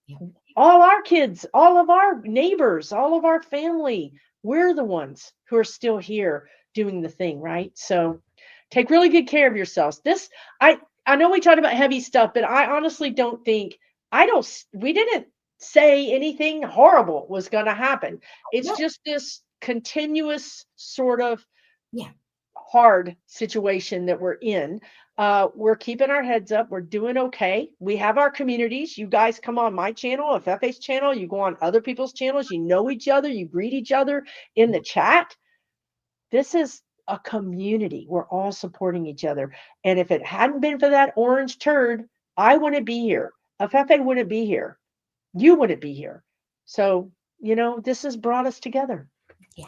Yep. All our kids, all of our neighbors, all of our family, we're the ones who are still here doing the thing, right? So take really good care of yourselves. I know we talked about heavy stuff, but I honestly don't think we didn't say anything horrible was going to happen. It's No. just this continuous sort of Yeah. hard situation that we're in. We're keeping our heads up. We're doing okay. We have our communities. You guys come on my channel, Afefe's channel. You go on other people's channels. You know each other. You greet each other in the chat. This is a community. We're all supporting each other. And if it hadn't been for that orange turd, I wouldn't be here. Afefe wouldn't be here. You wouldn't be here. So, this has brought us together. Yeah.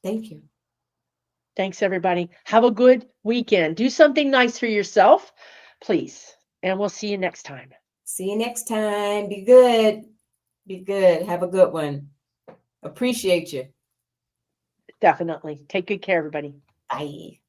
Thank you. Thanks, everybody. Have a good weekend. Do something nice for yourself, please. And we'll see you next time. See you next time. Be good. Be good. Have a good one. Appreciate you. Definitely. Take good care, everybody. Bye.